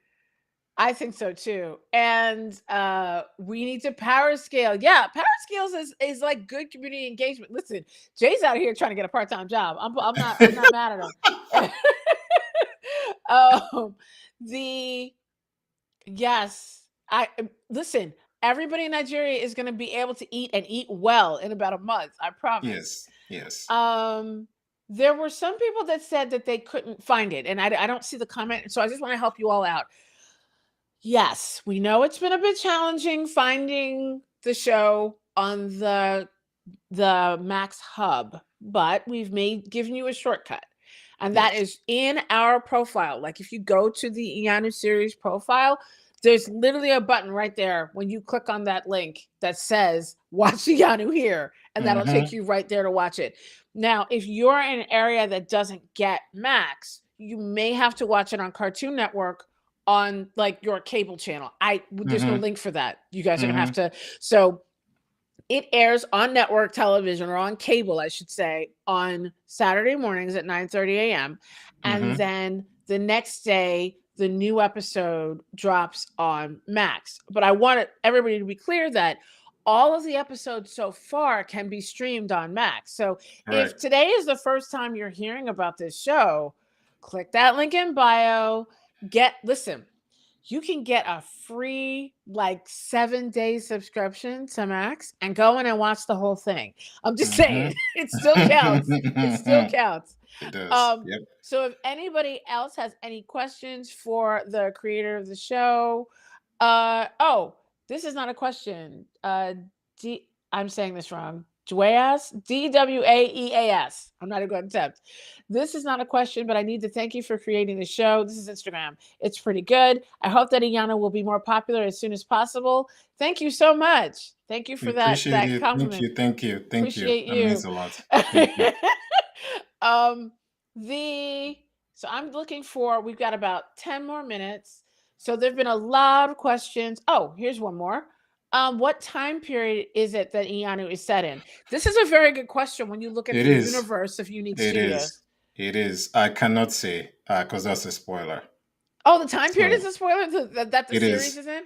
I think so too. And we need to power scale. Yeah, power scales is like good community engagement. Listen, Jay's out here trying to get a part-time job. I'm not mad at him. um the yes, I listen, everybody in Nigeria is going to be able to eat and eat well in about a month, I promise. Yes, yes. Um there were some people that said that they couldn't find it, and I don't see the comment, so I just want to help you all out. Yes, we know it's been a bit challenging finding the show on the Max Hub, but we've made given you a shortcut. And that Yes. is in our profile. Like if you go to the Iyanu series profile, there's literally a button right there when you click on that link that says watch Iyanu here, and that'll take Mm-hmm. you right there to watch it. Now, if you're in an area that doesn't get Max, you may have to watch it on Cartoon Network on like your cable channel. There's no Mm-hmm. link for that. You guys are gonna have Mm-hmm. to. So it airs on network television, or on cable, I should say, on Saturday mornings at 9:30 a.m. And Mm-hmm. then the next day, the new episode drops on Max. But I want everybody to be clear that all of the episodes so far can be streamed on Max. So Right. if today is the first time you're hearing about this show, click that link in bio. Listen, you can get a free like 7-day subscription to Max and go in and watch the whole thing. I'm just saying, Mm-hmm. it still counts. It still counts. It does. Um, Yep. so if anybody else has any questions for the creator of the show, oh, this is not a question. I'm saying this wrong. Dwaeas, Dwaeas. I'm not even going to attempt. This is not a question, but I need to thank you for creating the show. This is Instagram. It's pretty good. I hope that Iyana will be more popular as soon as possible. Thank you so much. Thank you We for that appreciate that it. Thank compliment. you. Thank you. Thank you. Appreciate That means you. a lot. Thank you. um the so I'm looking for, we've got about 10 more minutes. So there've been a lot of questions. Oh, here's one more. What time period is it that Iyanu is set in? This is a very good question when you look at It the is. universe of Unique It is. Studios. It is. I cannot say because that's a spoiler. Oh, the time period is So a spoiler that the it series is. is in?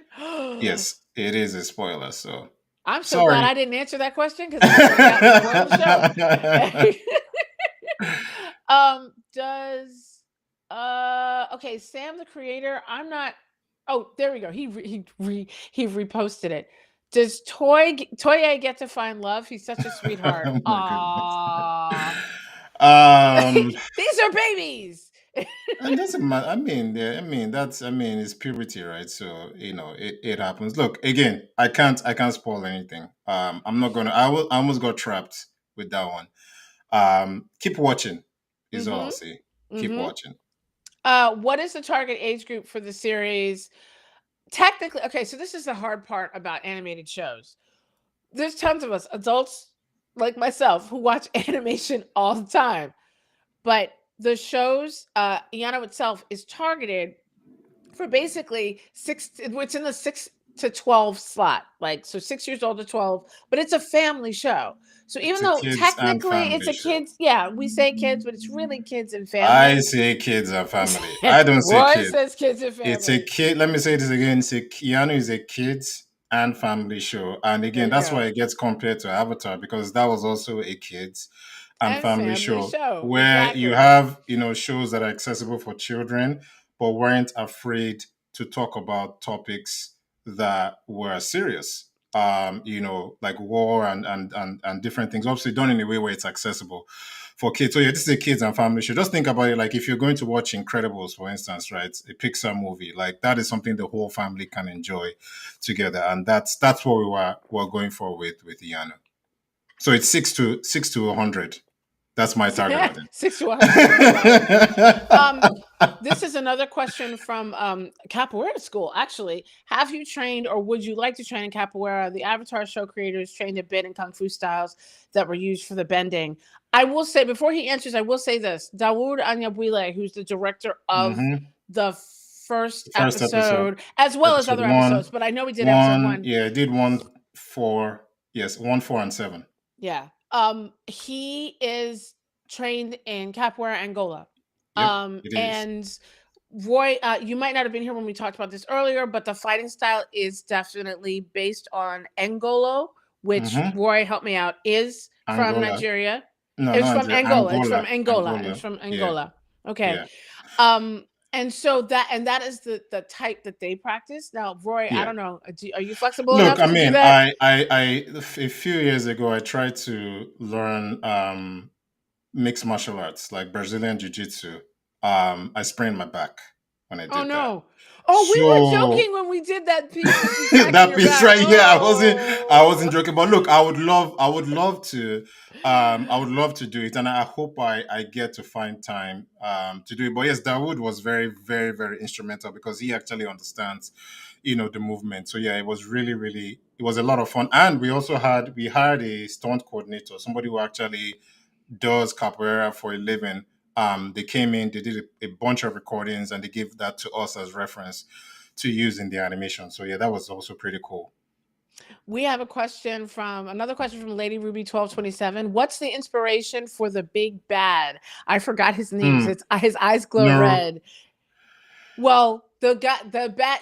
Yes, it is a spoiler. So I'm so glad sorry. I didn't answer that question because I would have gotten spoiled the show. Does okay, Sam the creator, I'm not. Oh, there we go. He reposted it. Does Toye get to find love? He's such a sweetheart. Oh my goodness. Aww. Um, These are babies. and doesn't matter. I mean, yeah, I mean that's I mean it's puberty, right? So it happens. Look, again, I can't spoil anything. I'm not gonna. I almost got trapped with that one. Keep watching is all Mm-hmm. I'll say. Keep Mm-hmm. watching. What is the target age group for the series? Technically, okay, so this is the hard part about animated shows. There's tons of us, adults like myself, who watch animation all the time. But the shows, Yano itself is targeted for basically it's in the 6 to 12 slot, like so 6 years old to 12, but it's a family show. So It's even a though kids and technically it's family a show. kids, yeah, we say kids, but it's really kids and I family. say kids and family. I don't say Roy kids. says kids and It's a family. kid. Let me say this again. Keanu is a kids and family show, and There again, you that's why go. it gets compared to Avatar because that was also a kids and And family family show show, where you exactly. have shows that are accessible for children, but weren't afraid to talk about topics that were serious. Like war and different things. Obviously, done in a way where it's accessible for kids. So yeah, this is a kids and family show. Just think about it like if you're going to watch Incredibles, for instance, right? A Pixar movie, like that is something the whole family can enjoy together. And that's what we're going for with Iyanu. So it's six to 100. That's my target audience. 6 to 120. Um, this is another question from Capoeira School. Actually, have you trained or would you like to train in capoeira? The Avatar show creators trained a bit in kung fu styles that were used for the bending. I will say before he answers, I will say this: Dawood Anyabwile, who's the director of Hmm. the first The first episode, episode, as well as episode other one, episodes, but I know we did episode one, one. yeah, I did one, four, yes, one, four, and seven. Yeah. He is trained in Capoeira Angola. Yep, it is. And Roy, you might not have been here when we talked about this earlier, but the fighting style is definitely based on Angolo, which Mm-hmm. Roy, help me out, is from Angola. Nigeria. No, It's not from Nigeria. Angola. It's from Angola. Angola. It's Angola. from Yeah, Angola. Okay. yeah, And so that is the type that they practice. Now, Roy, I yeah. don't know. Are you flexible Look, enough I to do mean, that? a few years ago, I tried to learn mixed martial arts like Brazilian Jiu Jitsu. I sprained my back when I Oh did that. no. Oh, we were So joking when we did that piece with you cracking that your piece back. right here, I wasn't Oh. joking. But look, I would love to, I would love to do it, and I hope I get to find time to do it. But yes, Dawood was very, very, very instrumental because he actually understands, the movement. So yeah, it was really, really, it was a lot of fun, and we hired a stunt coordinator, somebody who actually does capoeira for a living. They came in, they did a bunch of recordings, and they gave that to us as reference to use in the animation. So yeah, that was also pretty cool. We have another question from Lady Ruby 1227. What's the inspiration for the big bad? I forgot his name. Hmm. His eyes glow Neuro. red. Well, the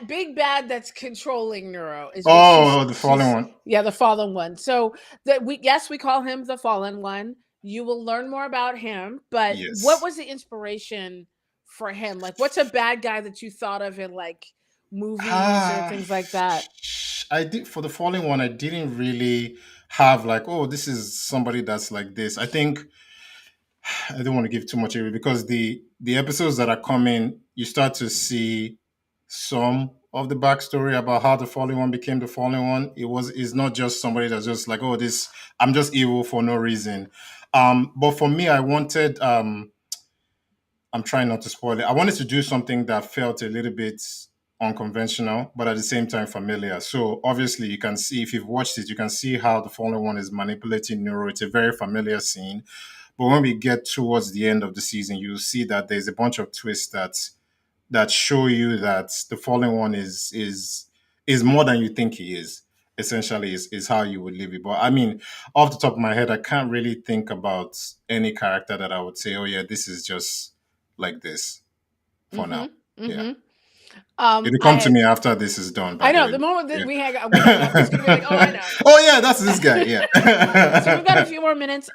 big bad that's controlling Neuro is what Oh, the fallen she's one. yeah, the fallen one. So that we call him the fallen one. You will learn more about him, but what Yes. was the inspiration for him? Like what's a bad guy that you thought of in like movies or Ah, things like that? I did for the fallen one. I didn't really have like, oh, this is somebody that's like this. I think I don't want to give too much away because the episodes that are coming, you start to see some of the backstory about how the fallen one became the fallen one. It's not just somebody that's just like, oh, this I'm just evil for no reason. But for me, I'm trying not to spoil it. I wanted to do something that felt a little bit unconventional, but at the same time familiar. So obviously, you can see if you've watched it, you can see how the fallen one is manipulating Neuro. It's a very familiar scene. But when we get towards the end of the season, you'll see that there's a bunch of twists that show you that the fallen one is more than you think he is. Essentially, is how you would live it. But I mean, off the top of my head, I can't really think about any character that I would say, oh yeah, this is just like this for now. Mm-hmm. Yeah. Mm-hmm. It'll I come to had me after this is done, by I the know way. the moment that Yeah. we hang up, he's gonna be like, "Oh, I know." Oh yeah, that's this guy. So we've got a Yeah. few more minutes.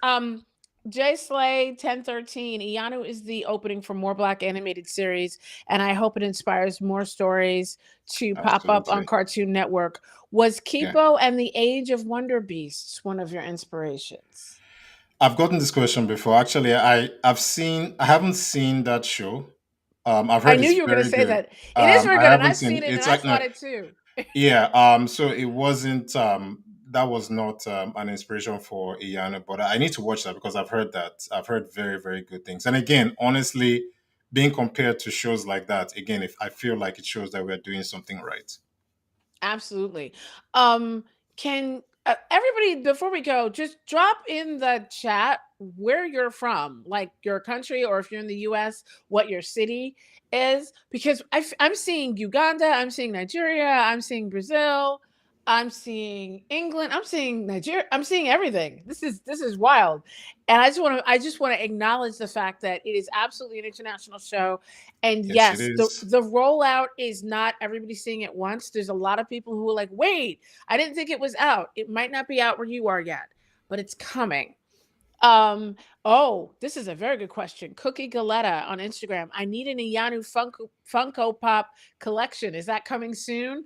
J Slay 1013. Iyanu is the opening for more Black animated series, and I hope it inspires more stories to pop up on Absolutely. Cartoon Network. Was Yeah. Kipo and the Age of Wonder Beasts one of your inspirations? I've gotten this question before. Actually, I haven't seen that show. I've I heard knew it's you were going to very say good. that. It is very I good, and haven't I've seen seen it, and it's I like no, thought it too. yeah. So it wasn't that was not an inspiration for Iyana, but I need to watch that because I've heard very, very good things. And again, honestly, being compared to shows like that, again, if I feel like it shows that we're doing something right. Absolutely. Can everybody, before we go, just drop in the chat where you're from, like your country, or if you're in the US, what your city is? Because I'm seeing Uganda, I'm seeing Nigeria, I'm seeing Brazil, I'm seeing England, I'm seeing Nigeria, I'm seeing everything. This is wild. And I just want to acknowledge the fact that it is absolutely an international show. And Yes, it yes, the is. the rollout is not everybody seeing it once. There's a lot of people who are like, "Wait, I didn't think it was out. It might not be out where you are yet, but it's coming." Oh, this is a very good question. Cookie Galetta on Instagram. I need an Iyanu Funko Pop collection. Is that coming soon?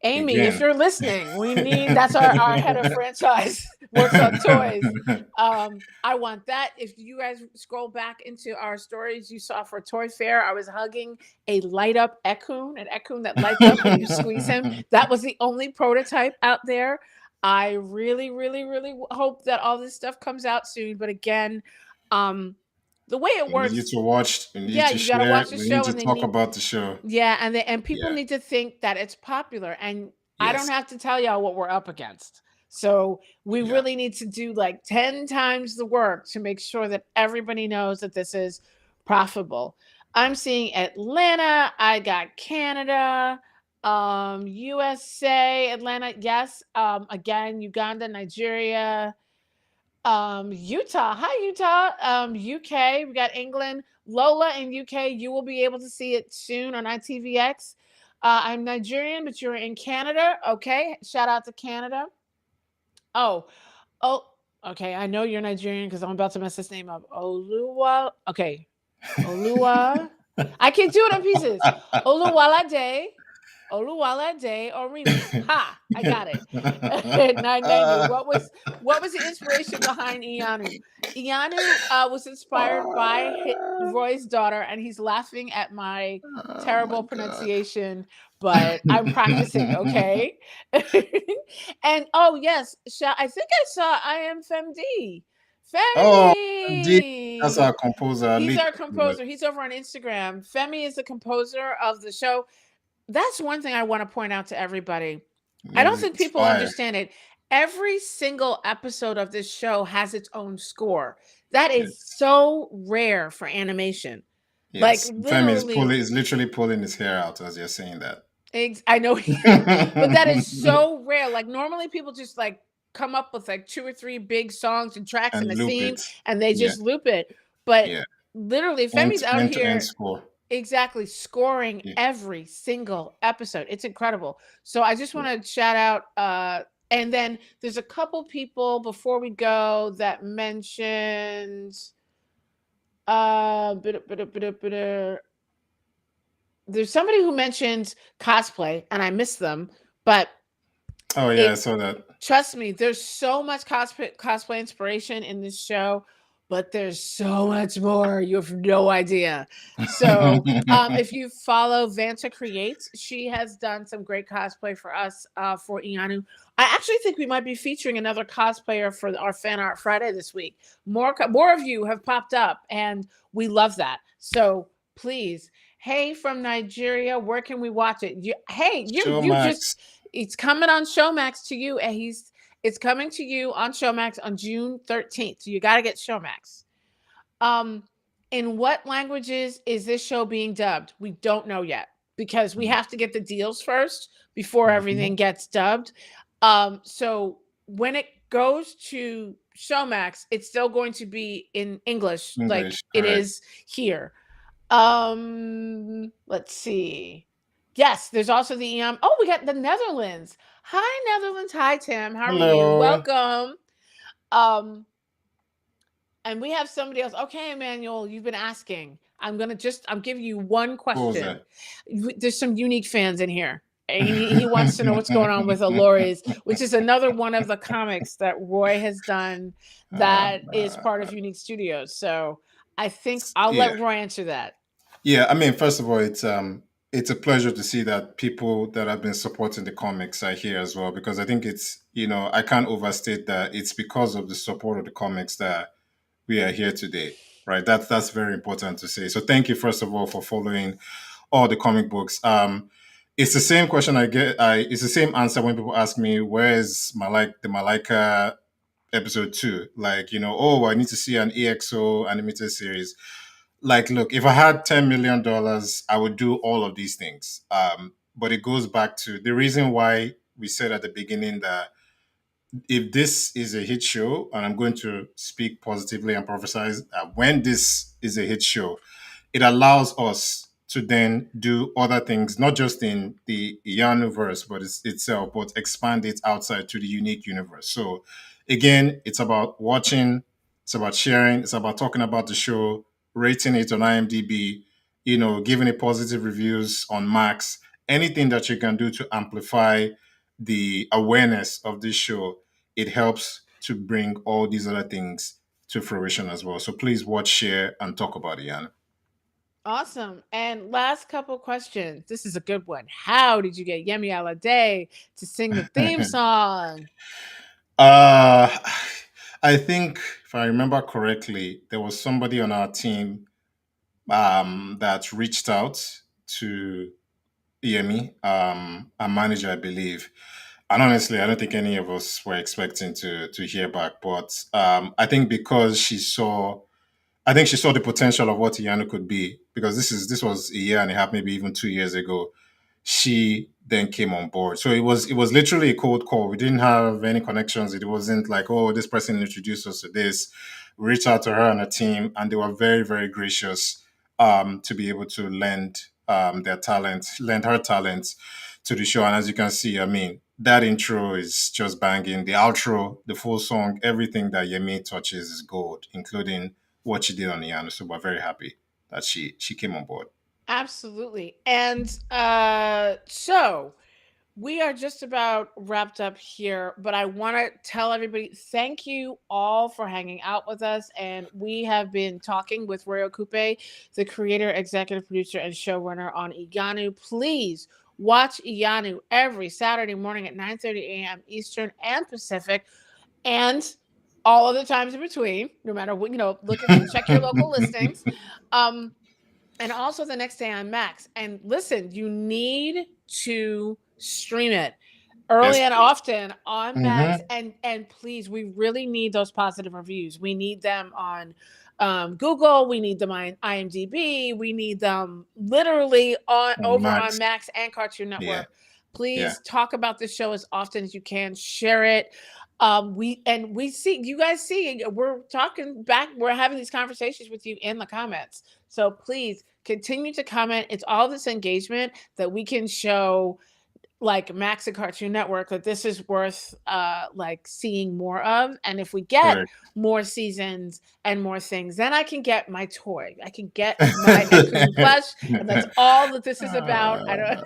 Amy, if Again. you're listening, we need that's our head of franchise works on toys. I want that. If you guys scroll back into our stories you saw for Toy Fair, I was hugging a light up Ekun, an Ekun that lights up when you squeeze him. That was the only prototype out there. I really, really, really hope that all this stuff comes out soon. But again, Um, the way it We need you works, to watch. We need you yeah, to you got to share. watch the We need show, to and they talk need, about the show. yeah, and people Yeah. need to think that it's popular, and I don't Yes. have to tell y'all what we're up against. So we Yeah. really need to do like 10 times the work to make sure that everybody knows that this is profitable. I'm seeing Atlanta, I got Canada, USA, Atlanta, yes, again, Uganda, Nigeria, Utah. Hi, Utah. UK. We got England. Lola in UK. You will be able to see it soon on ITVX. I'm Nigerian, but you're in Canada. Okay. Shout out to Canada. Oh, oh, okay. I know you're Nigerian because I'm about to mess this name up. Oluwa. Okay. Olua. I can do it in pieces. Oluwalade. Oluwalade Orimi. Ha! I got it. 990. What was the inspiration behind Iyanu? Iyanu was inspired by Roy's daughter, and he's laughing at my Oh my terrible god. pronunciation, but I'm practicing, okay? And oh yes, I think I saw I am Femd. Oh, indeed. That's our Femi. composer, our He's lead our composer. composer. He's over on Instagram. Femi is the composer of the show. That's one thing I want to point out to everybody. I don't Music think is people fire. understand it. Every single episode of this show has its own score. That is Yes. so rare for animation. Like Yes. Femi literally, is literally pulling his hair out as you're saying that. I know he is, but that is so rare. Like normally people just like come up with like two or three big songs and tracks and And a loop theme it. and they Yeah. just loop it. But Yeah. literally Femi's out End to end here score. exactly scoring Yeah. every single episode. It's incredible. So I just Yeah. want to shout out and then there's a couple people before we go that mentioned there's somebody who mentioned cosplay and I missed them, but Oh yeah, I it saw that. trust me, there's so much cosplay inspiration in this show, but there's so much more. You have no idea. So, if you follow Vanta Creates, she has done some great cosplay for us for Iyanu. I actually think we might be featuring another cosplayer for our Fan Art Friday this week. More of you have popped up, and we love that. So please, hey from Nigeria, where can we watch it? Hey, Show you just Max. it's coming on Showmax to you, and it's coming to you on Showmax on June 13th. So you got to get Showmax. Um, in what languages is this show being dubbed? We don't know yet because we have to get the deals first before everything Mhm. gets dubbed. So when it goes to Showmax, it's still going to be in English, like English, it correct. is here. Let's see. Yes, there's also the oh, we got the Netherlands. Hi Netherlands. Hi Tim. How are you? Hello. Welcome. Um and we have somebody else. Okay, Emmanuel, you've been asking. I'm giving you one What was question. that? There's some unique fans in here. And he wants to know what's going on with Alores, which is another one of the comics that Roy has done that is part of Unique Studios. So I think I'll yeah. let Roy answer that. Yeah, I mean, first of all, it's a pleasure to see that people that have been supporting the comics are here as well because I think it's I can't overstate that it's because of the support of the comics that we are here today, right? That's very important to say. So thank you first of all for following all the comic books. It's the same question I get. It's the same answer when people ask me where's the Malika episode 2, like oh, I need to see an EXO animated series. Like, look, if I had $10 million, I would do all of these things. But it goes back to the reason why we said at the beginning that if this is a hit show, and I'm going to speak positively and prophesize that when this is a hit show, it allows us to then do other things, not just in the Iyanu verse, but itself, but expand it outside to the unique universe. So again, it's about watching, it's about sharing, it's about talking about the show, rating it on IMDb, giving it positive reviews on Max, anything that you can do to amplify the awareness of this show, it helps to bring all these other things to fruition as well. So please watch, share, and talk about it, Iyanu. Awesome. And last couple questions. This is a good one. How did you get Yemi Alade to sing the theme song? Uh, I think if I remember correctly, there was somebody on our team that reached out to Iyemi, a manager, I believe. And honestly, I don't think any of us were expecting to hear back. But I think because I think she saw the potential of what Iyanu could be, because this was a year and a half, maybe even 2 years ago. She then came on board. So it was literally a cold call. We didn't have any connections. It wasn't like, oh, this person introduced us to this. We reached out to her and her team, and they were very, very gracious to be able to lend their talent, lend her talent to the show. And as you can see, I mean, that intro is just banging. The outro, the full song, everything that Yemi touches is gold, including what she did on Iyanu. So we're very happy that she came on board. Absolutely. And so we are just about wrapped up here, but I want to tell everybody thank you all for hanging out with us. And we have been talking with Roye Okupe, the creator, executive producer, and showrunner on Iyanu. Please watch Iyanu every Saturday morning at 9:30 a.m. Eastern and Pacific, and all of the times in between, no matter what, look at check your local listings. Um, and also the next day on Max. And listen, you need to stream it early Yes, and please. often on Max. Mm-hmm. And please, we really need those positive reviews. We need them on Google. We need them on IMDb. We need them literally on On over on Max. Max and Cartoon Yeah, Network. yeah. Please talk about the show as often as you can. Share it. We see you guys see we're talking back. We're having these conversations with you in the comments. So please continue to comment. It's all this engagement that we can show like Max and Cartoon Network that this is worth like seeing more of. And if we get Correct. more seasons and more things, then I can get my toy. I can get my Nakuru plush, and that's all that this is about. I don't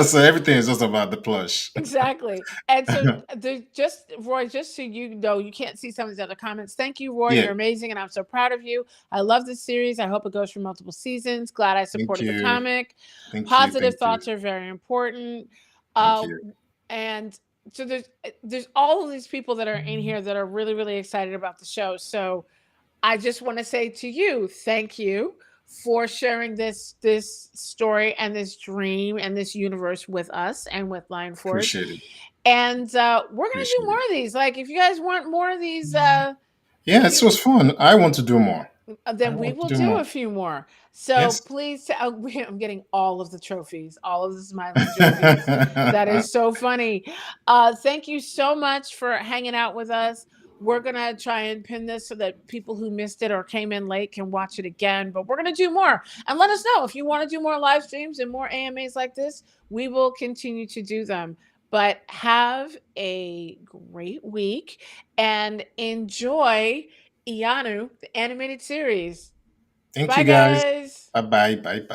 So everything is just about the plush. exactly. And so there's just Roy, just so you know, you can't see some of these other comments. Thank you, Roy. Yeah. You're amazing, and I'm so proud of you. I love this series. I hope it goes for multiple seasons. Glad I Thank supported the you. comic. Thank you. Positive Thank you. thoughts are very important. Thank Uh, you. and so there's all of these people that are in here that are really really excited about the show. So I just want to say to you, thank you for sharing this story and this dream and this universe with us and with Lion Forge. Appreciate it. And we're gonna do Appreciate more it. of these. Like if you guys want more of these, Yeah, if it you was fun. I want to do more. I then we want to will do do more. a few more. So Yes. please, I'm getting all of the trophies, all of the smiling trophies. That is so funny. Thank you so much for hanging out with us. We're gonna try and pin this so that people who missed it or came in late can watch it again. But we're gonna do more, and let us know if you want to do more live streams and more AMAs like this. We will continue to do them. But have a great week and enjoy Iyanu, the animated series. Thank Bye, you guys. guys. Bye bye. Bye bye.